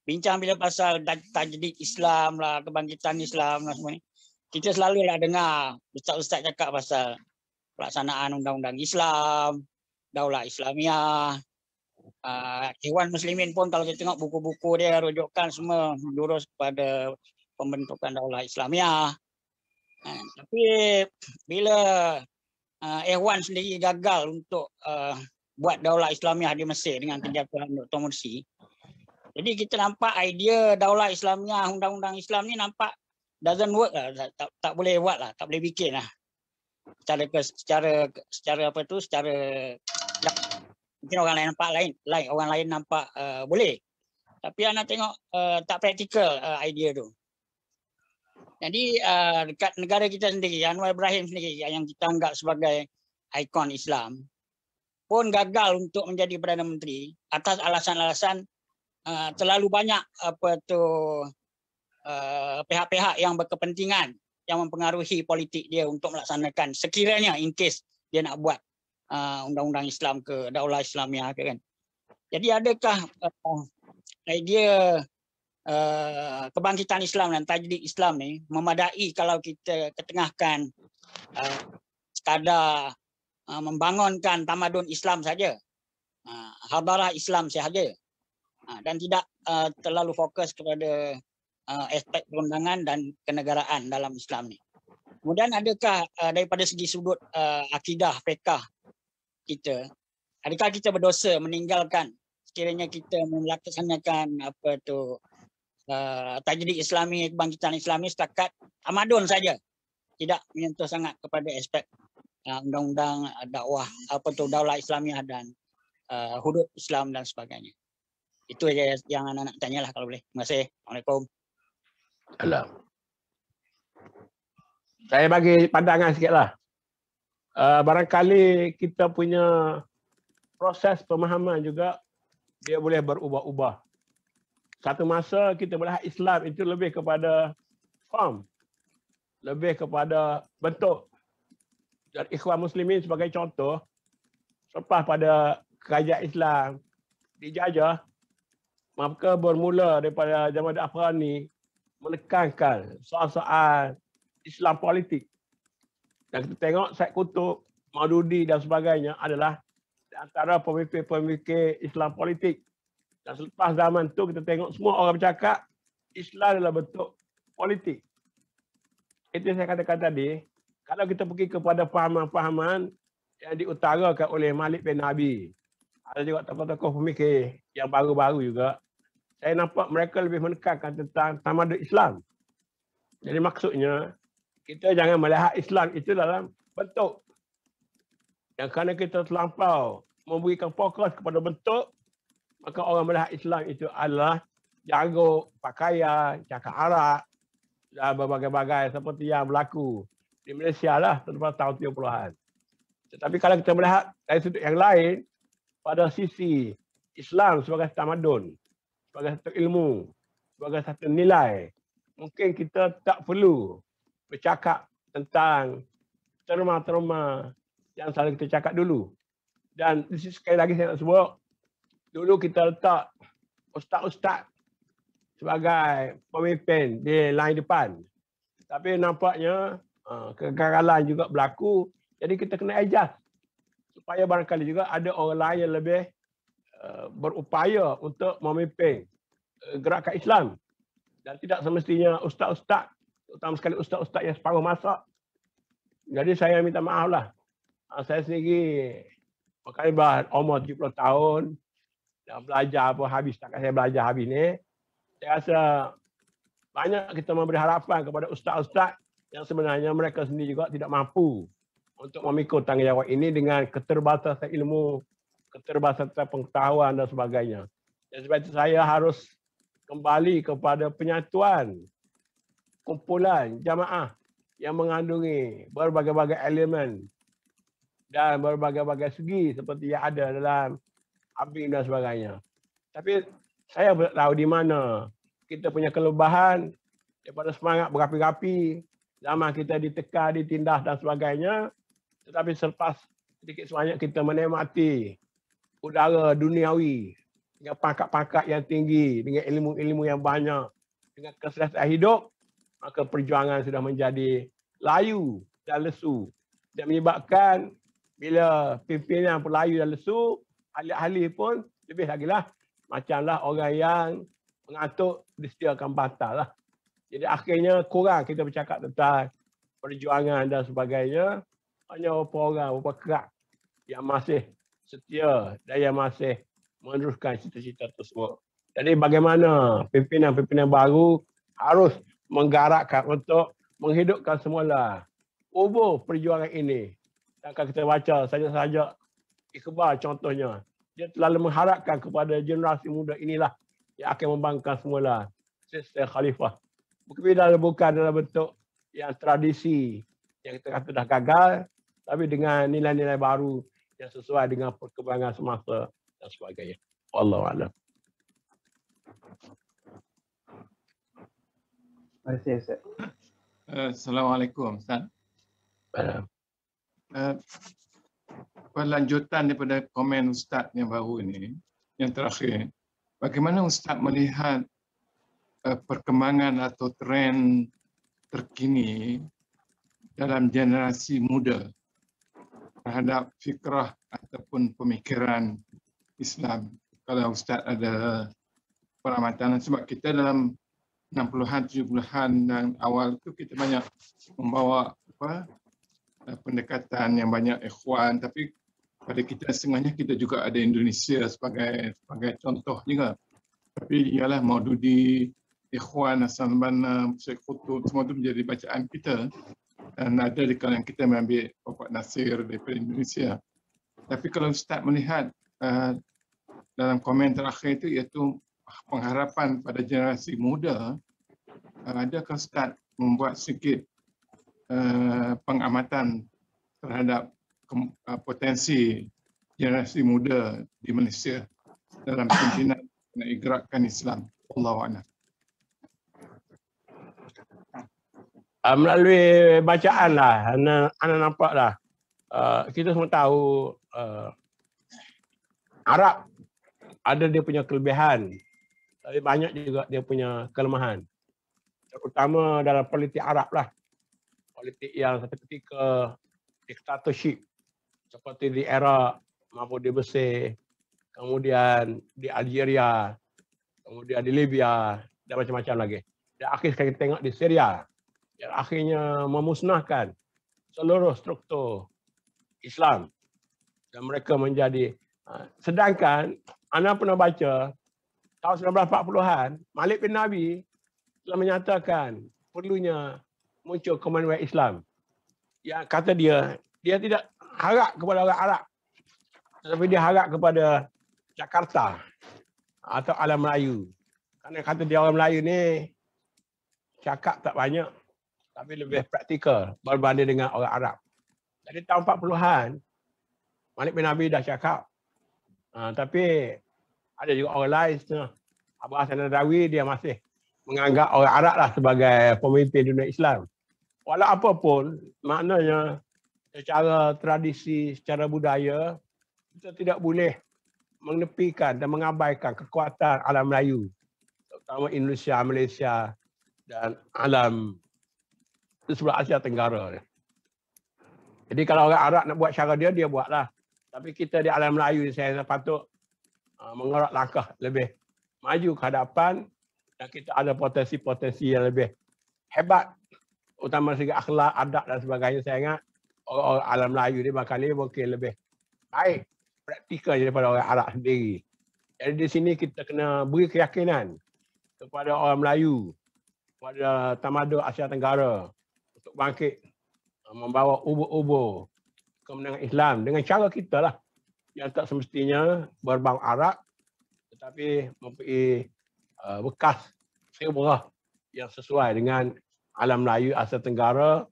bincang bila pasal tajdid Islam lah, kebangkitan Islam lah semua ni. Kita selalu lah dengar ustaz-ustaz cakap pasal pelaksanaan undang-undang Islam, Daulah Islamiah. Dewan Muslimin pun kalau kita tengok buku-buku dia rujukan semua menjurus kepada pembentukan Daulah Islamiah. Tapi bila Ikhwan sendiri gagal untuk buat Daulah Islamiah di Mesir dengan kejatuhan Dr. Morsi, jadi kita nampak idea Daulah Islamiah, undang-undang Islam ni nampak doesn't work lah, tak boleh buat lah, tak boleh bikin lah. Secara apa tu, secara mungkin orang lain nampak lain orang lain nampak boleh. Tapi anak tengok tak praktikal idea tu. Jadi dekat negara kita sendiri, Anwar Ibrahim sendiri yang kita anggap sebagai ikon Islam pun gagal untuk menjadi Perdana Menteri atas alasan-alasan terlalu banyak pihak-pihak yang berkepentingan yang mempengaruhi politik dia untuk melaksanakan sekiranya in case dia nak buat undang-undang Islam ke Daulah Islamiah ke kan. Jadi adakah idea kebangkitan Islam dan tajdid Islam ni memadai kalau kita ketengahkan sekadar membangunkan tamadun Islam saja, hadarah Islam sahaja, dan tidak terlalu fokus kepada aspek perundangan dan kenegaraan dalam Islam ni. Kemudian adakah daripada segi sudut akidah fiqh kita, adakah kita berdosa meninggalkan sekiranya kita melaksanakan tajdid Islami, kebangkitan Islami setakat tamadun saja, tidak menyentuh sangat kepada aspek undang-undang dakwah daulah Islamiah dan hudud Islam dan sebagainya. Itu aja yang anak-anak tanyalah kalau boleh. Terima kasih. Assalamualaikum.
Alam. Saya bagi pandangan sikitlah. Barangkali kita punya proses pemahaman juga dia boleh berubah-ubah. Satu masa kita melihat Islam itu lebih kepada form, lebih kepada bentuk. Dan Ikhwan Muslimin sebagai contoh, selepas pada kerajaan Islam dijajah, maka bermula daripada Jamaat Afghani menekankan soal-soal Islam politik. Dan kita tengok Said Qutb, Maududi dan sebagainya adalah di antara pemikir-pemikir Islam politik. Dan selepas zaman tu kita tengok semua orang bercakap Islam adalah bentuk politik. Itu yang saya katakan tadi, kalau kita pergi kepada pahaman-pahaman yang diutarakan oleh Malik bin Nabi, ada juga tokoh-tokoh pemikir yang baru-baru juga, saya nampak mereka lebih menekankan tentang tamadun Islam. Jadi maksudnya, kita jangan melihat Islam itu dalam bentuk. Yang kerana kita terlampau memberikan fokus kepada bentuk, maka orang melihat Islam itu adalah jago, pakaian, cakap Arab dan berbagai-bagai seperti yang berlaku di Malaysia lah selepas tahun 70-an. Tetapi kalau kita melihat dari sudut yang lain, pada sisi Islam sebagai tamadun, sebagai satu ilmu, sebagai satu nilai, mungkin kita tak perlu bercakap tentang terma-terma yang selalu kita cakap dulu. Dan sekali lagi saya nak sebut, dulu kita letak ustaz-ustaz sebagai pemimpin di line depan. Tapi nampaknya kegagalan juga berlaku, jadi kita kena adjust. Supaya barangkali juga ada orang lain yang lebih berupaya untuk memimpin gerakan Islam. Dan tidak semestinya ustaz-ustaz, terutama sekali ustaz-ustaz yang separuh masa. Jadi saya minta maaf lah. Saya sendiri makanya umur 70 tahun dan belajar apa habis, takkan saya belajar habis ni. Saya rasa banyak kita memberi harapan kepada ustaz-ustaz yang sebenarnya mereka sendiri juga tidak mampu untuk memikul tanggungjawab ini dengan keterbatasan ilmu, keterbatasan pengetahuan dan sebagainya. Dan sebab itu saya harus kembali kepada penyatuan kumpulan jamaah yang mengandungi berbagai-bagai elemen dan berbagai-bagai segi seperti yang ada dalam ABIN dan sebagainya. Tapi saya tahu di mana kita punya kelebihan daripada semangat berapi-api, zaman kita ditekan, ditindas dan sebagainya. Tetapi selepas sedikit sebanyak kita menikmati udara duniawi dengan pangkat-pangkat yang tinggi, dengan ilmu-ilmu yang banyak, dengan keselesaan hidup, maka perjuangan sudah menjadi layu dan lesu. Dan menyebabkan bila pimpinan pun layu dan lesu, ahli-ahli pun lebih lagi lah macamlah orang yang mengantuk disediakan bantal lah. Jadi akhirnya kurang kita bercakap tentang perjuangan dan sebagainya. Hanya beberapa orang, beberapa kerak yang masih setia dan yang masih meneruskan cita-cita tersebut. Jadi bagaimana pimpinan-pimpinan baru harus menggarakkan untuk menghidupkan semula ubur perjuangan ini. Dan kalau kita baca saja-saja Iqbal contohnya, dia terlalu mengharapkan kepada generasi muda inilah yang akan membangunkan semula sistem khalifah. Bukan dalam bentuk yang tradisi yang kita kata dah gagal, tapi dengan nilai-nilai baru yang sesuai dengan perkembangan semasa dan sebagainya. Wallahu a'lam.
Terima kasih, Ustaz.
Assalamualaikum, Ustaz. Lanjutan daripada komen Ustaz yang baru ini, yang terakhir, bagaimana Ustaz melihat perkembangan atau tren terkini dalam generasi muda terhadap fikrah ataupun pemikiran Islam. Kalau Ustaz ada peramatan, sebab kita dalam 60-an, 70-an dan awal itu kita banyak membawa pendekatan yang banyak ikhwan, tapi pada kita setengahnya kita juga ada Indonesia sebagai contoh juga. Tapi ialah Maududi, Ikhwan, Hasan Banna, Syekh Qutub, semua itu menjadi bacaan kita. Dan ada di kalangan kita mengambil Bapak Nasir daripada Indonesia. Tapi kalau Ustaz melihat dalam komen terakhir itu, iaitu pengharapan pada generasi muda, adakah Ustaz membuat sedikit pengamatan terhadap potensi generasi muda di Malaysia dalam pimpinan gerakan Islam? Allahuakbar.
Melalui bacaan lah, Ana nampak lah. Kita semua tahu Arab ada dia punya kelebihan, tapi banyak juga dia punya kelemahan. Terutama dalam politik Arab lah. Politik yang satu ketika diktatorship seperti di era Mahmud Besar, kemudian di Algeria, kemudian di Libya dan macam-macam lagi. Dan akhir sekali kita tengok di Syria yang akhirnya memusnahkan seluruh struktur Islam dan mereka menjadi sedangkan Ana pernah baca tahun 1940-an Malik bin Nabi telah menyatakan perlunya muncul Commonwealth Islam. Yang kata dia tidak harap kepada orang Arab, tetapi dia harap kepada Jakarta atau alam Melayu. Kerana kata dia orang Melayu ni cakap tak banyak, tapi lebih praktikal berbanding dengan orang Arab. Jadi tahun 40-an, Malik bin Nabi dah cakap. Tapi ada juga orang lain, Abu Hasan Nadawi, dia masih menganggap orang Arab lah sebagai pemimpin dunia Islam. Walau apapun, maknanya secara tradisi, secara budaya, kita tidak boleh menepikan dan mengabaikan kekuatan alam Melayu, terutama Indonesia, Malaysia dan alam di sebelah Asia Tenggara. Jadi kalau orang Arab nak buat cara dia buatlah. Tapi kita di alam Melayu, saya patut mengerak langkah lebih maju ke hadapan dan kita ada potensi-potensi yang lebih hebat, utama segi akhlak, adab dan sebagainya. Saya ingat orang-orang alam Melayu ni barangkali mungkin lebih baik praktikal daripada orang Arab sendiri. Jadi di sini kita kena beri keyakinan kepada orang Melayu, kepada tamadun Asia Tenggara untuk bangkit membawa ubur-ubur kemenangan Islam dengan cara kita lah, yang tak semestinya berbau Arab tetapi mempunyai bekas sejarah yang sesuai dengan alam Melayu Asia Tenggara,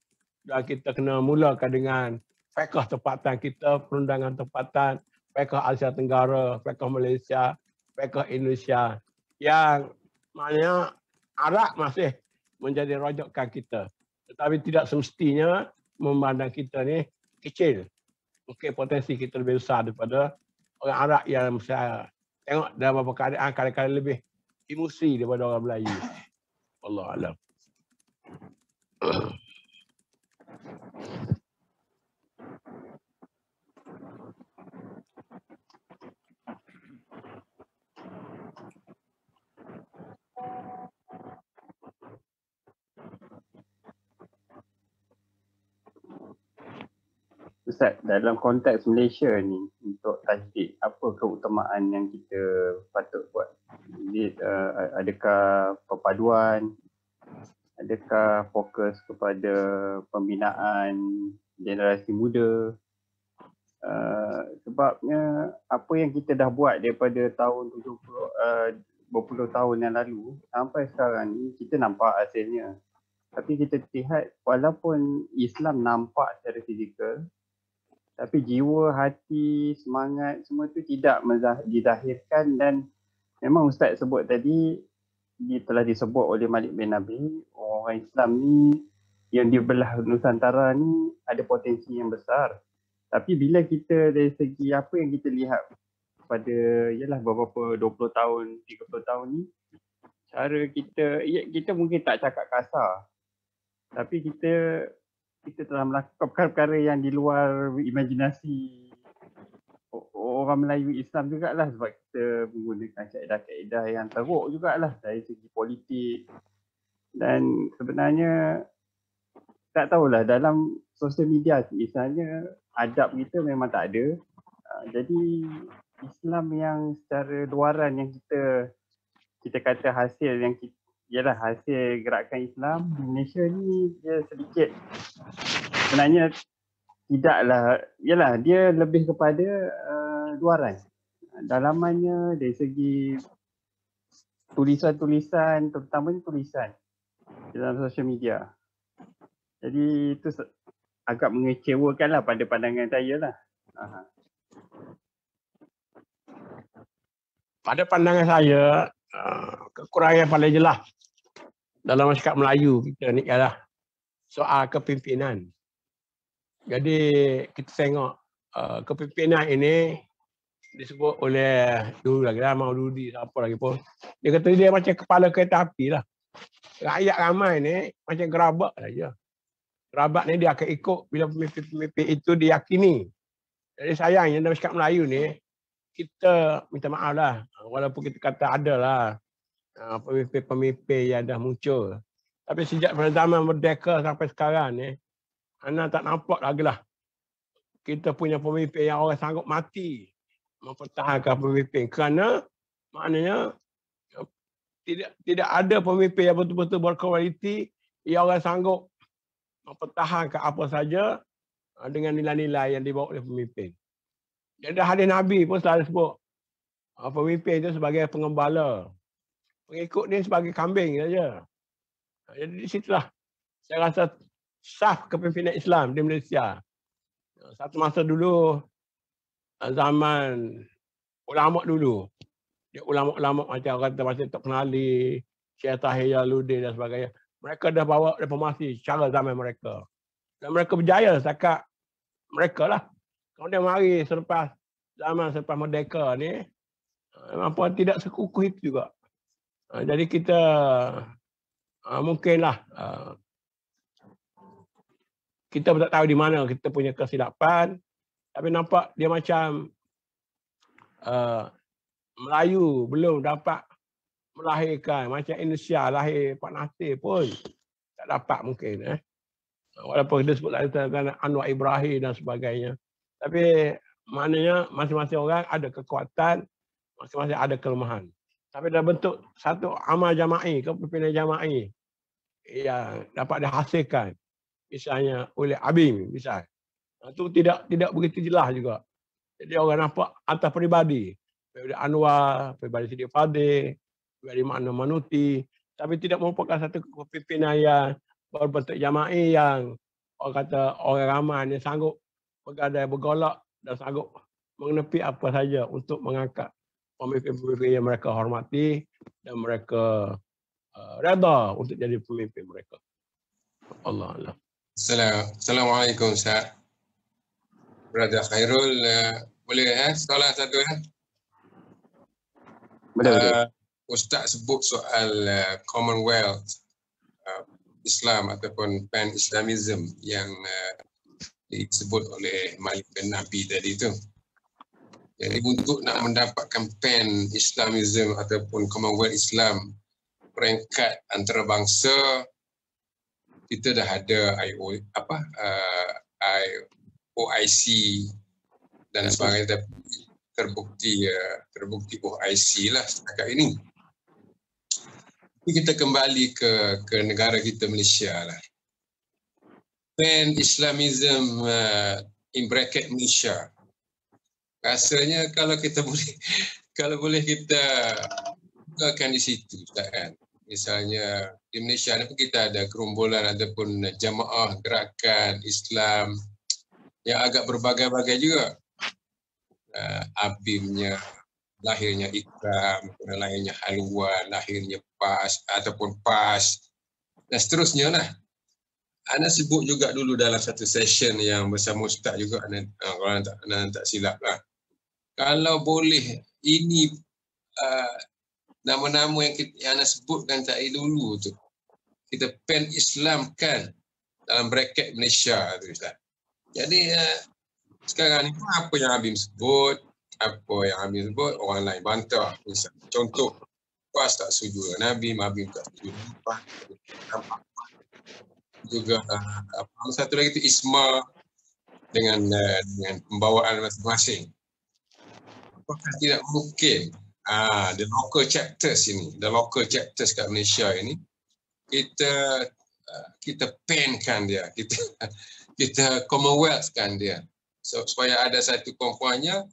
dan kita kena mulakan dengan fiqh tempatan kita, perundangan tempatan, fiqh Asia Tenggara, fiqh Malaysia, fiqh Indonesia, yang maknanya Arab masih menjadi rojokan kita, tetapi tidak semestinya memandang kita ni kecil. Mungkin potensi kita lebih besar daripada orang Arab yang saya tengok dalam beberapa keadaan kadang-kadang lebih emosi daripada orang Melayu. Allah alam.
Ustaz, dalam konteks Malaysia ni untuk tajdid, apa keutamaan yang kita patut buat? Jadi, adakah perpaduan, adakah fokus kepada pembinaan generasi muda? Sebabnya apa yang kita dah buat daripada tahun 20 tahun yang lalu sampai sekarang ni kita nampak hasilnya. Tapi kita lihat walaupun Islam nampak secara fizikal, tapi jiwa, hati, semangat semua tu tidak dizahirkan. Dan memang Ustaz sebut tadi, dia telah disebut oleh Malik bin Nabi, orang Islam ni yang di belah Nusantara ni ada potensi yang besar. Tapi bila kita dari segi apa yang kita lihat pada beberapa 20 tahun, 30 tahun ni, cara kita, kita mungkin tak cakap kasar, tapi kita telah melakukan perkara-perkara yang di luar imajinasi orang Melayu Islam jugalah, sebab kita menggunakan kaedah-kaedah yang teruk jugalah dari segi politik. Dan sebenarnya tak tahulah, dalam sosial media misalnya adab kita memang tak ada. Jadi Islam yang secara luaran yang kita kata hasil yang ialah hasil gerakan Islam di Malaysia ni, dia sedikit sebenarnya tidaklah, ialah dia lebih kepada luaran. Dalamannya dari segi tulisan-tulisan, terutamanya tulisan dalam sosial media. Jadi itu agak mengecewakan lah pada pandangan saya lah.
Pada pandangan saya, kekurangan paling jelas dalam masyarakat Melayu kita ni ialah soal kepimpinan. Jadi kita tengok kepimpinan ini disebut oleh dulu lagi lah, Maududi, siapa lagi pun. Dia kata dia macam kepala kereta api lah. Rakyat ramai ni macam gerabak saja. Gerabak ni dia akan ikut bila pemimpin-pemimpin itu diyakini. Jadi sayangnya dalam masyarakat Melayu ni, kita minta maaf lah, walaupun kita kata ada lah pemimpin-pemimpin yang dah muncul. Tapi sejak pada zaman merdeka sampai sekarang ni, Ana tak nampak lagi lah kita punya pemimpin yang orang sanggup mati mempertahankan pemimpin. Kerana maknanya tidak ada pemimpin yang betul-betul berkualiti yang orang sanggup mempertahankan apa saja dengan nilai-nilai yang dibawa oleh pemimpin. Jadi hadis Nabi pun selalu sebut pemimpin itu sebagai pengembala, pengikut ni sebagai kambing saja. Jadi di situlah saya rasa sah kepimpinan Islam di Malaysia. Satu masa dulu, zaman ulama dulu, dia ulama-ulama macam kata macam Tok Penali, Syekh Tahir Jaludin dan sebagainya. Mereka dah bawa reformasi secara zaman mereka. Dan mereka berjaya setakat mereka lah. Kemudian mari selepas merdeka ni, memang tidak sekukuh itu juga. Jadi kita mungkinlah kita tak tahu di mana kita punya kesilapan, tapi nampak dia macam Melayu belum dapat melahirkan, macam Indonesia lahir Pak Nasir pun tak dapat mungkin. Walaupun dia sebut tentang Anwar Ibrahim dan sebagainya. Tapi maknanya masing-masing orang ada kekuatan, masing-masing ada kelemahan. Tapi dalam bentuk satu amal jama'i, kepimpinan jama'i yang dapat dihasilkan, misalnya oleh Abim, misal. Itu tidak begitu jelas juga. Jadi orang nampak atas peribadi. Peribadi Anwar, peribadi Siti Fadil, peribadi Makna Manuti. Tapi tidak merupakan satu kepimpinan yang berbentuk jama'i yang orang kata orang ramai yang sanggup bergadai, bergolak dan sanggup mengenepi apa saja untuk mengangkat pemimpin-pemimpin yang mereka hormati dan mereka reda untuk jadi pemimpin mereka. Allah.
Assalamualaikum Ustaz. Brother Khairul, boleh soalan satu
Boleh.
Ustaz sebut soal Commonwealth Islam ataupun Pan-Islamism yang disebut oleh Malik bin Nabi tadi tu. Jadi untuk nak mendapatkan Pan-Islamism ataupun Commonwealth Islam, peringkat antarabangsa, kita dah ada OIC dan sebagainya, terbukti OIC lah setakat ini. Tapi kita kembali ke negara kita Malaysia lah. Pan-Islamism in bracket Malaysia. Rasanya kalau boleh kita bukakan di situ, kan? Misalnya di Malaysia ni kita ada gerombolan ataupun jamaah gerakan Islam yang agak berbagai-bagai juga. Abimnya, lahirnya Ikram, lahirnya Haluan, lahirnya PAS ataupun PAS dan seterusnya lah. Ana sebut juga dulu dalam satu session yang bersama Ustaz juga, kalau tak silap lah. Kalau boleh ini nama-nama yang anda sebutkan tadi dulu tu. Kita pen Islamkan dalam bracket Malaysia tu Ustaz. Jadi sekarang ni apa yang Habib sebut, orang lain bantah. Misal, contoh, PAS tak setuju dengan Nabi, Habib tak setuju dengan PAS. Juga satu lagi tu Isma dengan pembawaan masing-masing. Apakah tidak mungkin the local chapters kat Malaysia ini kita penkan dia, kita commonwealthkan dia, supaya ada satu kompoannya.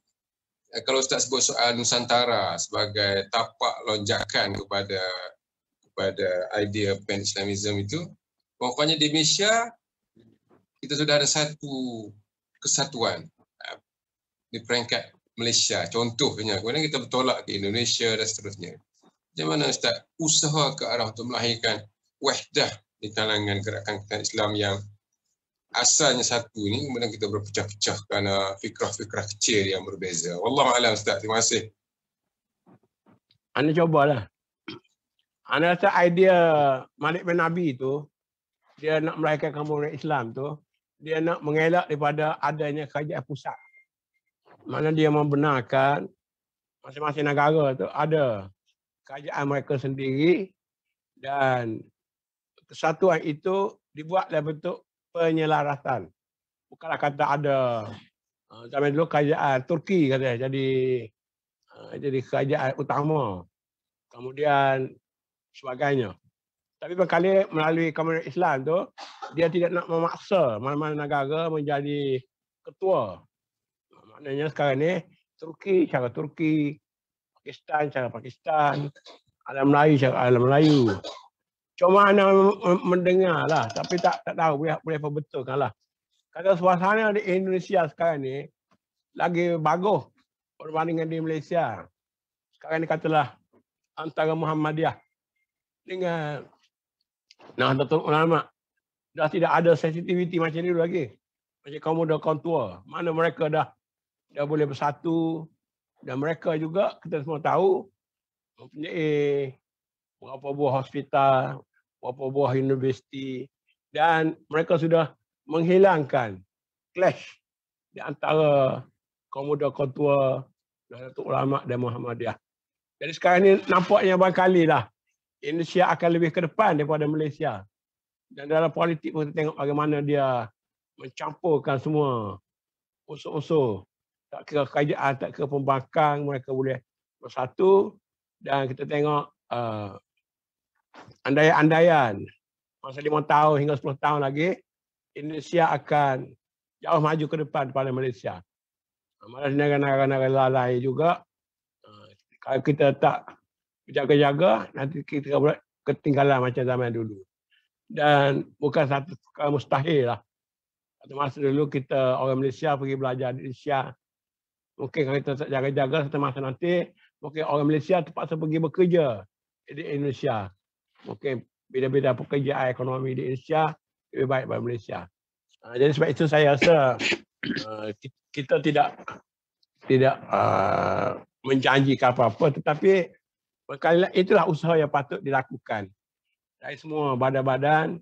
Kalau Ustaz sebut soal Nusantara sebagai tapak lonjakan kepada idea pan-Islamism itu, pokoknya di Malaysia kita sudah ada satu kesatuan di peringkat Malaysia contohnya, kemudian kita bertolak ke Indonesia dan seterusnya. Macam mana Ustaz usaha ke arah untuk melahirkan wahdah di kalangan gerakan Islam yang asalnya satu ni, kemudian kita berpecah-pecah kerana fikrah-fikrah kecil yang berbeza. Wallahualam Ustaz, terima kasih.
Anda cubalah. Anda rasa idea Malik bin Nabi tu, dia nak melahirkan kampung Islam tu, dia nak mengelak daripada adanya kerajaan pusat. Mana dia membenarkan masing-masing negara tu ada kerajaan mereka sendiri dan kesatuan itu dibuat dalam bentuk penyelarasan. Bukanlah kata ada zaman dulu kerajaan Turki katanya jadi kerajaan utama. Kemudian sebagainya. Tapi berkali melalui komunitas Islam tu, dia tidak nak memaksa mana-mana negara menjadi ketua. Maknanya sekarang ni Turki cara Turki, Pakistan cara Pakistan, Alam Melayu cara Alam Melayu. Cuma anda mendengar lah, tapi tak tahu boleh perbetulkan lah. Kata suasana di Indonesia sekarang ni lagi bagus berbandingan di Malaysia. Sekarang ni katalah antara Muhammadiyah dengan Nahdlatul Ulama dah tidak ada sensitiviti macam dulu lagi. Macam kaum muda, kaum tua. Mana mereka dah boleh bersatu dan mereka juga kita semua tahu mempunyai berapa buah hospital, berapa buah universiti dan mereka sudah menghilangkan clash di antara kaum muda, kaum tua, Nahdlatul Ulama dan Muhammadiyah. Jadi sekarang ni nampaknya barangkali lah Indonesia akan lebih ke depan daripada Malaysia. Dan dalam politik pun kita tengok bagaimana dia mencampurkan semua unsur-unsur. Tak kira kerajaan, tak kira pembangkang, mereka boleh bersatu. Dan kita tengok andaian-andaian masa 5 tahun hingga 10 tahun lagi, Indonesia akan jauh maju ke depan daripada Malaysia. Malah negara-negara lain juga, kalau kita tak berjaga-jaga, nanti kita boleh ketinggalan macam zaman dulu. Dan bukan satu perkara mustahil lah. Satu masa dulu kita orang Malaysia pergi belajar di Indonesia. Mungkin kalau kita tak jaga-jaga satu masa nanti, mungkin orang Malaysia terpaksa pergi bekerja di Indonesia. Mungkin beda-beda pekerjaan ekonomi di Indonesia lebih baik bagi Malaysia. Jadi sebab itu saya rasa kita tidak menjanjikan apa-apa, tetapi berkali itulah usaha yang patut dilakukan dari semua badan-badan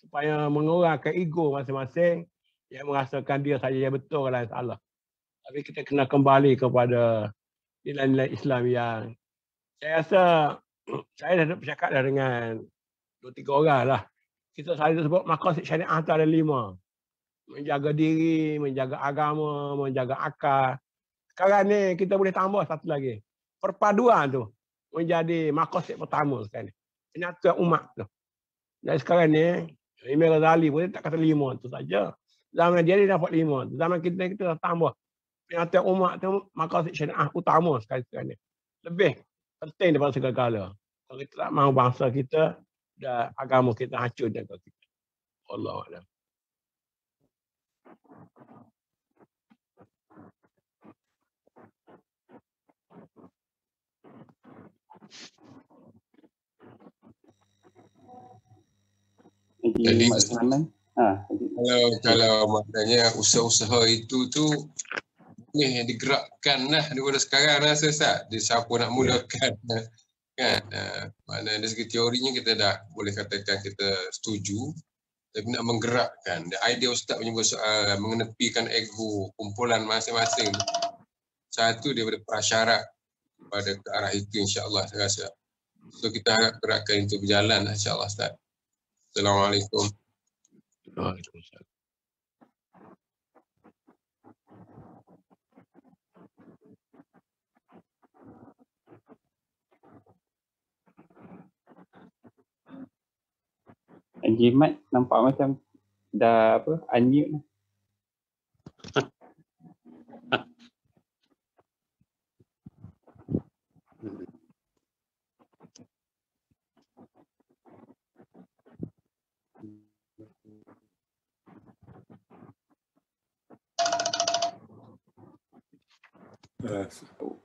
supaya mengurangkan ego masing-masing yang merasakan dia saja yang betul dan salah. Tapi kita kena kembali kepada nilai-nilai Islam yang saya rasa saya dah bercakap dah dengan 2-3 orang lah. Kita selalu sebut maqasid syariah itu ada 5. Menjaga diri, menjaga agama, menjaga akal. Sekarang ni kita boleh tambah satu lagi. Perpaduan tu menjadi maqasid pertama sekarang ni. Penyatuan umat tu. Dan sekarang ni, Imam Ghazali pun tak kata 5 tu saja. Zaman dia dapat 5 tu. Zaman kita dah tambah. Penyatuan umat tu maqasid syariah utama sekarang ni. Lebih penting daripada segala-gala. Kalau kita tak mahu bangsa kita dan agama kita hancur dengan kita. Allahuakbar.
Jadi
kalau maknanya usaha-usaha itu tu boleh digerakkan lah daripada sekarang rasa Ustaz. Dia siapa nak mulakan kan. Mana dari segi teorinya kita dah boleh katakan kita setuju, tapi nak menggerakkan. Idea Ustaz menyebut soal mengenepikan ego kumpulan masing-masing. Satu daripada prasyarat pada ke arah itu, insya-Allah saya rasa. So kita harap gerakan itu berjalan, insya-Allah Ustaz. Assalamualaikum.
Waalaikumsalam.
Jimat nampak macam dah apa, unmute.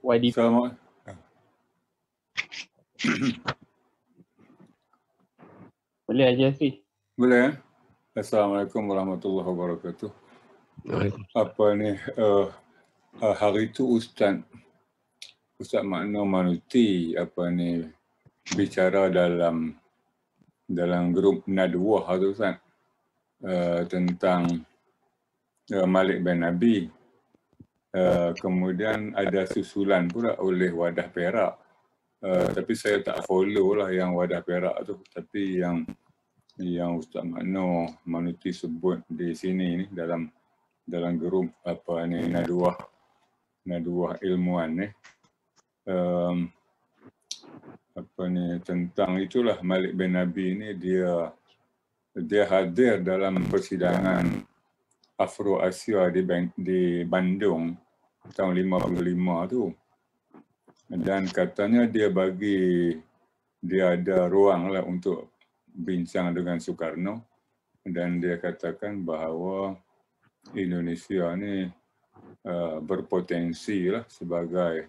YDP.
Assalamualaikum.
Boleh aja sih.
Boleh? Assalamualaikum warahmatullahi wabarakatuh. Apa ni, hari itu Ustaz Makno Manuti apa ni bicara dalam grup Nadwah tu Ustaz, tentang Malik bin Nabi. Kemudian ada susulan pula oleh Wadah Perak. Tapi saya tak follow lah yang Wadah Perak tu, tapi yang Ustaz Makno Manuti sebut di sini ni dalam grup apa ni Nadwah ilmuwan ni, apa ni tentang itulah Malik bin Nabi ni dia hadir dalam persidangan Afro Asia di Bandung tahun 55 tu, dan katanya dia ada ruang lah untuk bincang dengan Soekarno, dan dia katakan bahawa Indonesia ni berpotensi lah sebagai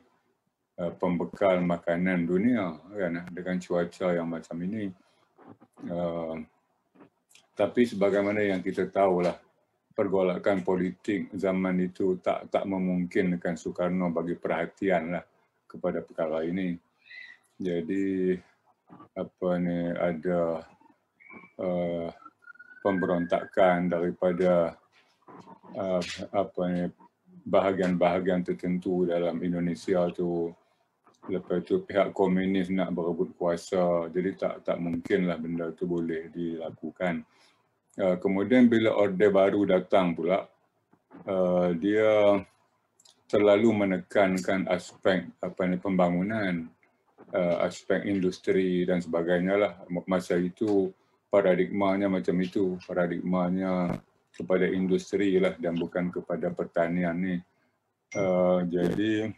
pembekal makanan dunia kan, dengan cuaca yang macam ini. Tapi sebagaimana yang kita tahu lah, pergolakan politik zaman itu tak memungkinkan Soekarno bagi perhatian lah kepada perkara ini. Jadi apa ni ada pemberontakan daripada apa ni bahagian-bahagian tertentu dalam Indonesia tu. Lepas tu pihak komunis nak berebut kuasa, jadi tak mungkinlah benda tu boleh dilakukan. Kemudian bila Orde Baru datang pula, dia terlalu menekankan aspek apa ni pembangunan, aspek industri dan sebagainya lah. Masa itu paradigmanya macam itu, paradigmanya kepada industri lah dan bukan kepada pertanian ni. Jadi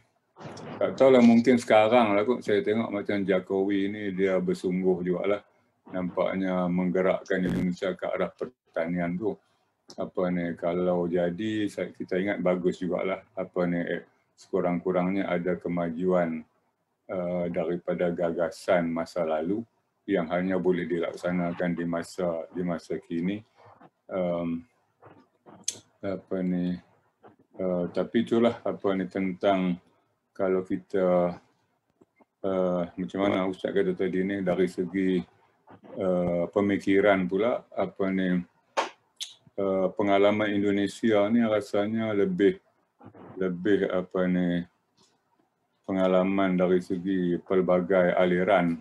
tak tahulah, mungkin sekarang lah kot saya tengok macam Jokowi ni dia bersungguh jugalah nampaknya menggerakkan Indonesia ke arah pertanian tu. Apa ni kalau jadi kita ingat bagus jugalah, apa ni sekurang-kurangnya ada kemajuan daripada gagasan masa lalu yang hanya boleh dilaksanakan di masa kini. Apa ni tapi itulah apa ni tentang kalau kita macam mana Ustaz kata tadi ni, dari segi pemikiran pula apa ni pengalaman Indonesia ni rasanya lebih apa ni pengalaman dari segi pelbagai aliran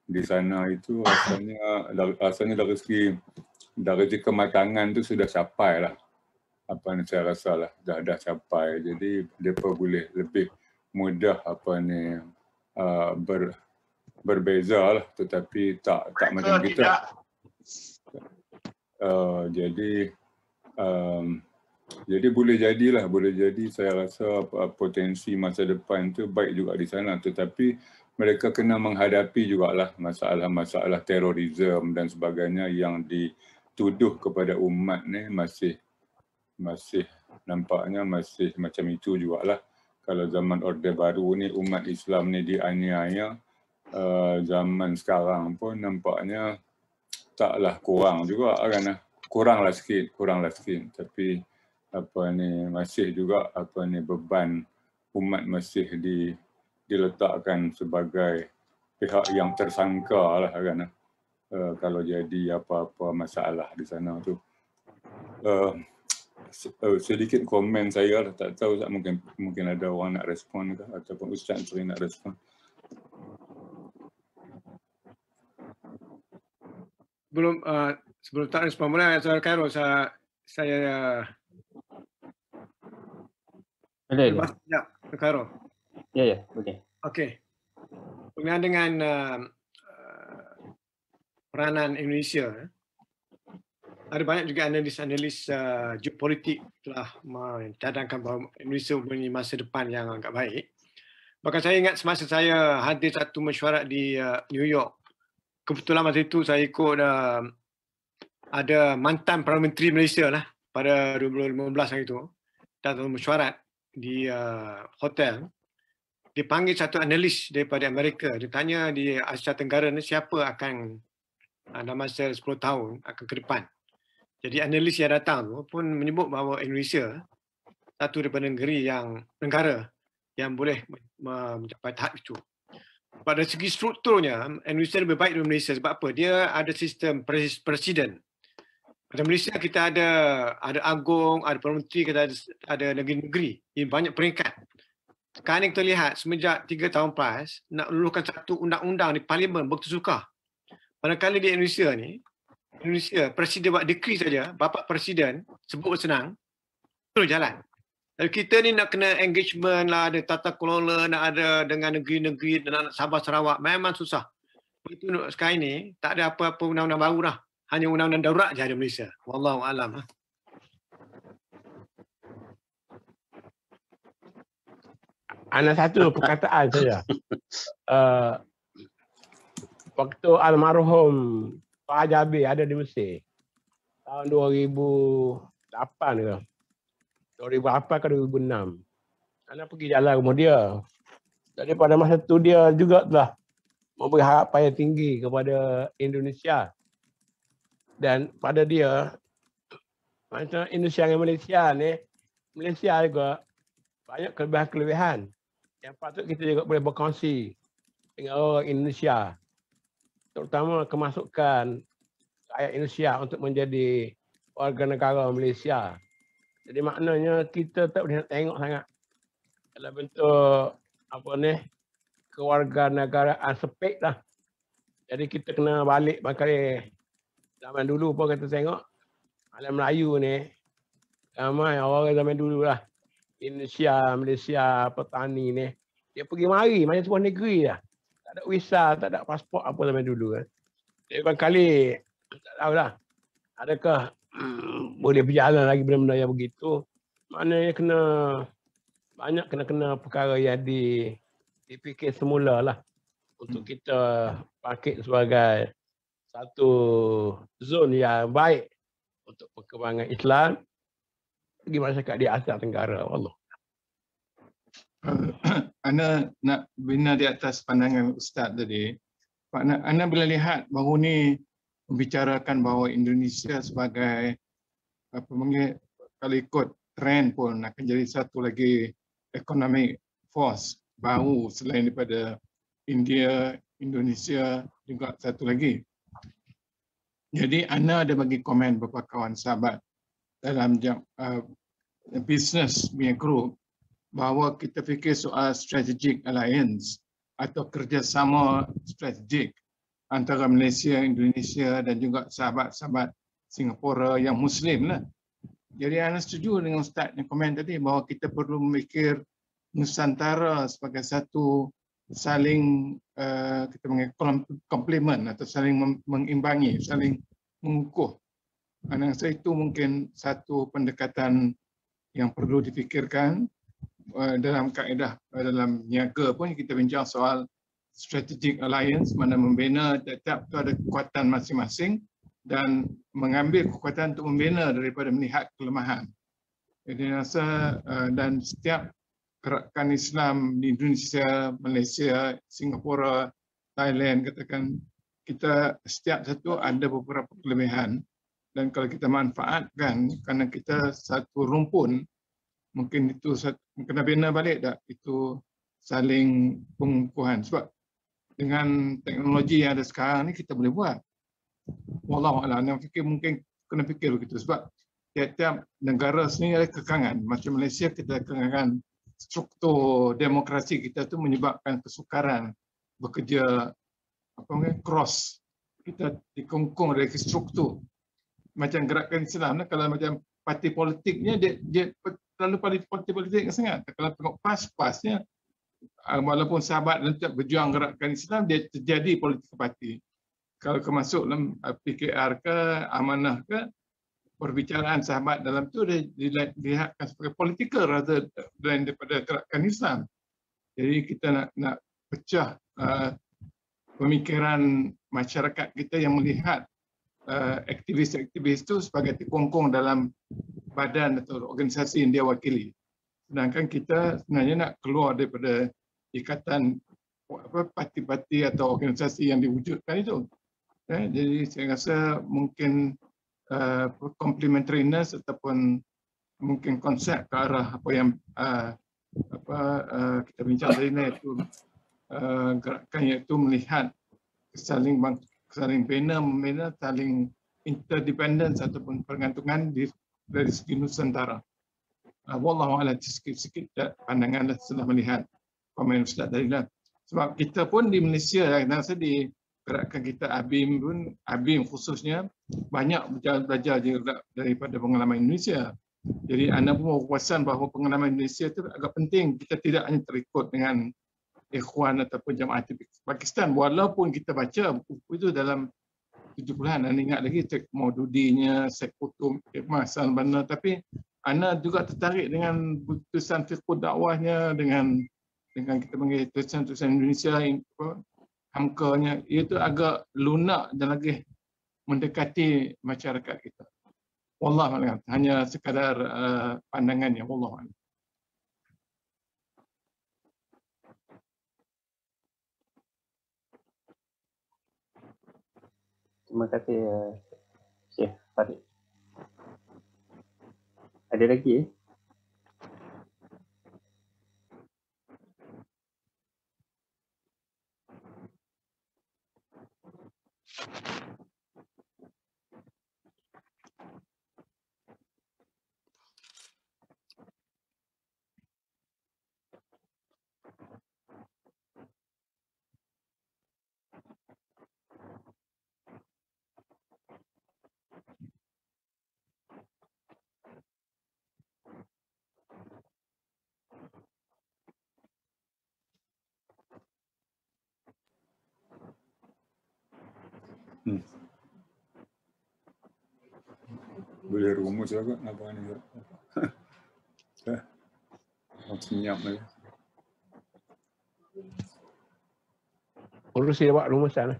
di sana itu rasanya dari segi kematangan tu sudah capai lah. Apa ni saya rasa lah dah capai, jadi mereka boleh lebih mudah apa ni berbeza lah, tetapi tak macam kita. Jadi boleh jadi saya rasa potensi masa depan tu baik juga di sana, tetapi mereka kena menghadapi jugalah masalah terorisme dan sebagainya yang dituduh kepada umat ni masih nampaknya masih macam itu jugalah. Kalau zaman Orde Baru ni umat Islam ni dianiaya, zaman sekarang pun nampaknya taklah kurang juga kan, kuranglah sikit, tapi apa ni masih juga apa ni beban umat masih diletakkan sebagai pihak yang tersangka lah kan. Kalau jadi apa-apa masalah di sana tu. Sedikit komen saya lah, tak tahu mungkin ada orang nak respon ke ataupun Ustaz sering nak respon.
Sebelum tak respon boleh Saudara Khairul, saya
Boleh.
sekejap, Khairul.
Ya, boleh.
Okey. Berkenaan dengan peranan Indonesia, ada banyak juga analis geopolitik telah mencadangkan bahawa Indonesia mempunyai masa depan yang agak baik. Bahkan saya ingat semasa saya hadir satu mesyuarat di New York, kebetulan masa itu saya ikut ada mantan Perdana Menteri Malaysia lah pada 2015 hari itu, datang mesyuarat di hotel. Dia panggil satu analis daripada Amerika. Dia tanya di Asia Tenggara ni siapa akan dalam masa 10 tahun akan ke depan. Jadi analis yang datang tu pun menyebut bahawa Indonesia satu daripada negara yang boleh mencapai tahap itu. Pada segi strukturnya, Indonesia lebih baik dari Malaysia. Sebab apa? Dia ada sistem presiden. Pada Malaysia kita ada agung, ada Perdana Menteri, kita ada negeri-negeri. Ini banyak peringkat. Sekarang ni kita lihat semenjak 3 tahun lepas, nak luluhkan satu undang-undang di Parlimen begitu sukar. Manakala di Indonesia ni, Presiden buat dekri saja, Bapak Presiden sebut senang, terus jalan. Jadi kita ni nak kena engagement lah, ada tata kelola, nak ada dengan negeri-negeri, nak Sabah Sarawak, memang susah. Itu sekarang ni, tak ada apa-apa undang-undang baru lah. Hanya undang-undang darurat je ada Malaysia. Wallahu a'lam.
Ada satu perkataan saja. Waktu almarhum Pak Jabir ada di Mesir tahun 2008 ke 2008 ke 2006. Ana pergi jalan rumah dia. Jadi pada masa tu dia juga telah memberi harapan yang tinggi kepada Indonesia. Dan pada dia macam Indonesia dengan Malaysia ni, Malaysia juga banyak kelebihan-kelebihan yang patut kita juga boleh berkongsi dengan orang Indonesia. Terutama kemasukan rakyat Indonesia untuk menjadi warga negara Malaysia. Jadi maknanya kita tak boleh nak tengok sangat dalam bentuk kewarganegaraan sepik lah. Jadi kita kena balik bangkali zaman dulu pun kita tengok alam Melayu ni ramai orang zaman dulu lah. Indonesia, Malaysia, petani ni dia pergi mari macam sebuah negeri lah. Tak ada visa, tak ada pasport apa zaman dulu kan. Jadi barangkali tak tahulah adakah boleh berjalan lagi benda-benda yang begitu. Maknanya kena perkara yang dipikir semula lah untuk kita bangkit sebagai satu zon yang baik untuk perkembangan Islam bagi masyarakat di Asia Tenggara. Allah.
Ana nak bina di atas pandangan Ustaz tadi. Ana bila lihat baru ni membicarakan bahawa Indonesia sebagai kalau ikut trend pun akan jadi satu lagi economic force baru selain daripada India, Indonesia juga satu lagi. Jadi Ana ada bagi komen beberapa kawan sahabat dalam business punya group bahawa kita fikir soal strategic alliance atau kerjasama strategik antara Malaysia, Indonesia dan juga sahabat-sahabat Singapura yang Muslim lah. Jadi Ana setuju dengan Ustaz yang komen tadi bahawa kita perlu memikir Nusantara sebagai satu saling kita panggil komplement atau saling mengimbangi, saling mengukuh. Ana rasa itu mungkin satu pendekatan yang perlu difikirkan dalam kaedah dalam niaga pun kita bincang soal strategic alliance, mana membina tiap-tiap tu ada kekuatan masing-masing dan mengambil kekuatan untuk membina daripada melihat kelemahan. Jadi rasa dan setiap gerakan Islam di Indonesia, Malaysia, Singapura, Thailand katakan kita setiap satu ada beberapa kelebihan dan kalau kita manfaatkan kerana kita satu rumpun mungkin itu kena bina balik tak itu saling pengukuhan sebab dengan teknologi yang ada sekarang ni kita boleh buat. Wallahualam, yang fikir mungkin kena fikir begitu sebab tiap-tiap negara sendiri ada kekangan. Macam Malaysia kita ada kekangan struktur demokrasi kita tu menyebabkan kesukaran bekerja cross. Kita dikongkong dari struktur. Macam gerakan Islam, kalau macam parti politiknya dia terlalu parti politik sangat. Kalau tengok PAS-PASnya, walaupun sahabat dan berjuang gerakan Islam, dia terjadi politik parti. Kalau masuk dalam PKR ke, amanah ke, perbicaraan sahabat dalam tu dia dilihatkan sebagai politikal rather than daripada gerakan Islam. Jadi kita nak pecah pemikiran masyarakat kita yang melihat aktivis-aktivis itu sebagai tekongkong dalam badan atau organisasi yang dia wakili. Sedangkan kita sebenarnya nak keluar daripada ikatan parti-parti atau organisasi yang diwujudkan itu. Jadi saya rasa mungkin complementariness ataupun mungkin konsep ke arah apa yang kita bincang tadi itu gerakan iaitu melihat saling bina, saling interdependence ataupun pergantungan dari segi Nusantara. Wallahualam, sikit-sikit pandangan setelah melihat komen Ustaz tadi lah. Sebab kita pun di Malaysia, rasa di gerakan kita ABIM khususnya banyak belajar juga daripada pengalaman Indonesia. Jadi anda pun berkesan bahawa pengalaman Indonesia itu agak penting. Kita tidak hanya terikut dengan Ikhwan ataupun Jamaah Pakistan, walaupun kita baca buku itu dalam 70-an. Anda ingat lagi Cik Maududinya, Syed Qutub, Hikmah Salbana, tapi Anda juga tertarik dengan tulisan fiqh dakwahnya, dengan kita panggil tulisan Indonesia, hamkanya, itu agak lunak dan lagi mendekati masyarakat kita. Wallahualam, hanya sekadar pandangannya. Wallahualam.
Terima kasih Syekh Farid. Ada lagi?
Boleh rumus juga apa ni? Senyap lagi.
Urus dia buat rumusan lah.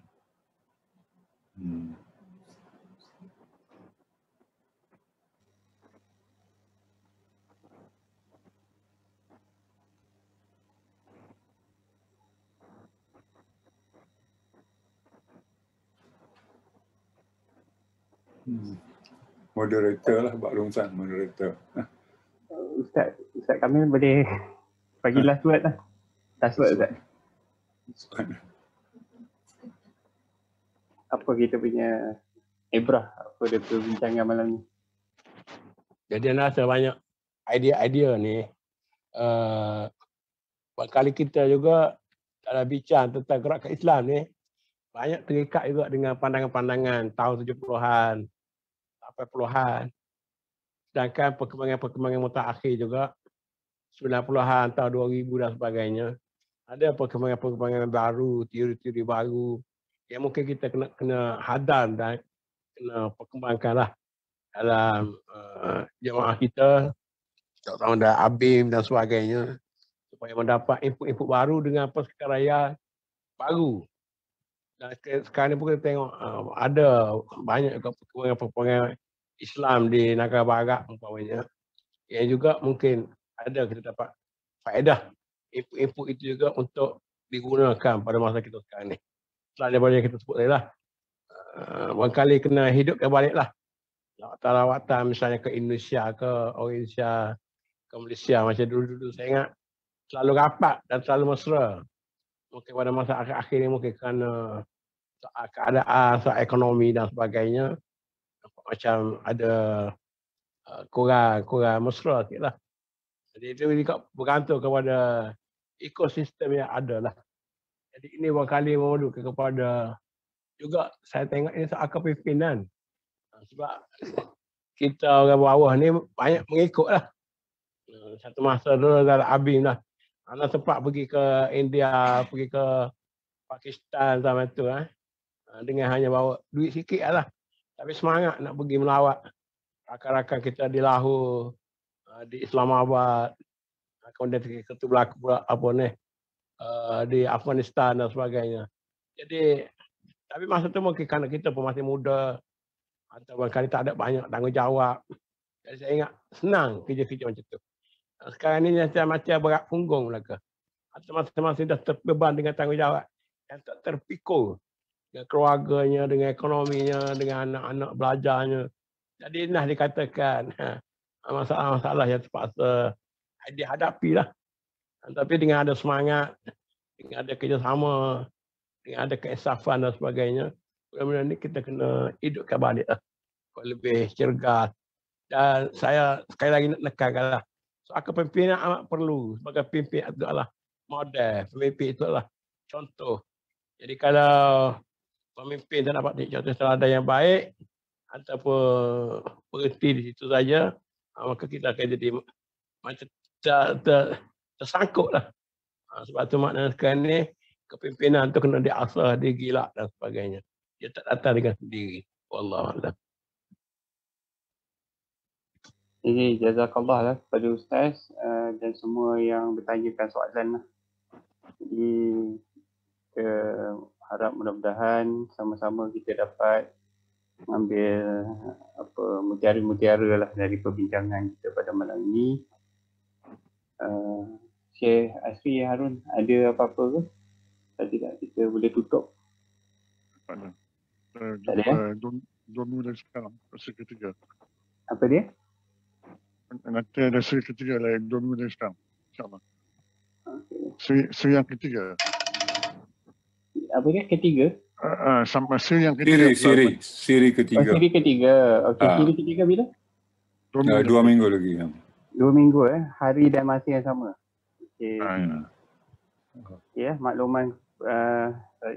Moderator lah buat rumusan, moderator.
Ustaz Kamil boleh bagi last word lah. Last word Ustaz. Apa kita punya ibrah, apa dia perbincangan malam ni?
Jadi saya rasa banyak idea-idea ni. Kali kita juga dalam bincang tentang gerakan Islam ni, banyak terikat juga dengan pandangan-pandangan tahun 70-an, 80-an. Sedangkan perkembangan-perkembangan mutakhir juga 90-an, tahun 2000 dan sebagainya. Ada perkembangan-perkembangan baru, teori-teori baru yang mungkin kita kena hadam dan kena perkembangkan lah dalam jemaah kita, terutama dalam ABIM dan sebagainya, supaya mendapat input-input baru dengan persekarayan baru. Dan sekarang ni pun kita tengok ada banyak perkembangan Islam di negara barat umpamanya, yang juga mungkin ada kita dapat faedah input itu juga untuk digunakan pada masa kita sekarang ni. Selain daripada yang kita sebut tadi lah, barangkali kena hidupkan balik lah lawatan misalnya ke Indonesia, ke Indonesia, ke Malaysia. Macam dulu-dulu saya ingat selalu rapat dan selalu mesra. mungkin pada masa akhir-akhir ini mungkin kerana soal keadaan, soal ekonomi dan sebagainya, macam ada kurang mesra sikit lah. Jadi itu juga bergantung kepada ekosistem yang ada lah. Jadi ini barangkali memerlukan kepada juga saya tengok ini soal kepimpinan. Sebab kita orang bawah ni banyak mengikut lah. Satu masa dulu dalam Abim lah. Anak sempat pergi ke India, pergi ke Pakistan sama tu dengan hanya bawa duit sikit lah. Tapi semangat nak pergi melawat rakan-rakan kita di Lahore, di Islamabad, kemudian kita berlaku pula di Afghanistan dan sebagainya. Jadi tapi masa tu mungkin kerana kita pun masih muda atau barangkali tak ada banyak tanggungjawab. Jadi saya ingat senang kerja-kerja macam tu. Sekarang ni macam berat punggung mereka. Atau masing-masing dah terbeban dengan tanggungjawab yang tak terpikul dengan keluarganya, dengan ekonominya, dengan anak-anak belajarnya. Jadi nah dikatakan masalah-masalah yang terpaksa dihadapi lah. Tapi dengan ada semangat, dengan ada kerjasama, dengan ada keinsafan dan sebagainya, mudah-mudahan ni kita kena hidupkan balik lah. Lebih cergas. Dan saya sekali lagi nak nekankan lah. Soal kepimpinan amat perlu. Sebagai pimpin itu adalah model. Pemimpin itu adalah contoh. Jadi kalau pemimpin tak dapat contoh teladan yang baik, ataupun berhenti di situ saja, maka kita akan jadi macam tersangkut lah. Sebab tu maknanya sekarang ni, kepimpinan tu kena diasah, digilak dan sebagainya. Dia tak datang dengan sendiri. Wallahualam.
Jadi jazakallah lah kepada Ustaz dan semua yang bertanyakan soalan lah. Jadi kita harap mudah-mudahan sama-sama kita dapat mengambil mutiara-mutiara lah dari perbincangan kita pada malam ini. Syekh Asri Harun, ada apa-apa ke? Tadi tak kita boleh tutup?
Tak ada.
Tak ada ya?
2 minggu dari sekarang, sesi ketiga.
Apa dia?
Nanti ada sesi ketiga lah, 2 minggu dari sekarang. InsyaAllah.
Okay.
Seri yang ketiga.
Apa dia? Ketiga?
Sampai seri yang ketiga.
Seri ketiga.
Oh, seri ketiga. Okey, seri ketiga bila?
2
minggu lagi.
2 minggu hari dan masa yang sama. Okey. Ya, makluman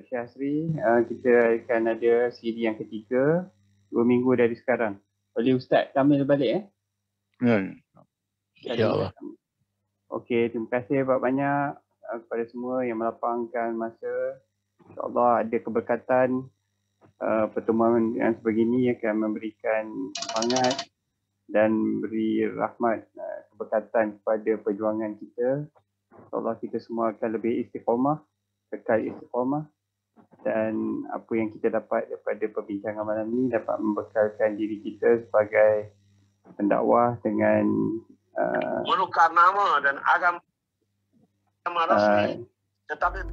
Syekh Asri, kita akan ada siri yang ketiga 2 minggu dari sekarang. Boleh Ustaz tampil balik
Ya.
InsyaAllah.
Okey, terima kasih banyak kepada semua yang melapangkan masa. InsyaAllah ada keberkatan pertemuan yang sebegini akan memberikan semangat dan beri rahmat keberkatan kepada perjuangan kita. InsyaAllah kita semua akan lebih istiqamah, kekal istiqamah, dan apa yang kita dapat daripada perbincangan malam ini dapat membekalkan diri kita sebagai pendakwah dengan
menukar nama dan agama rasmi, tetapi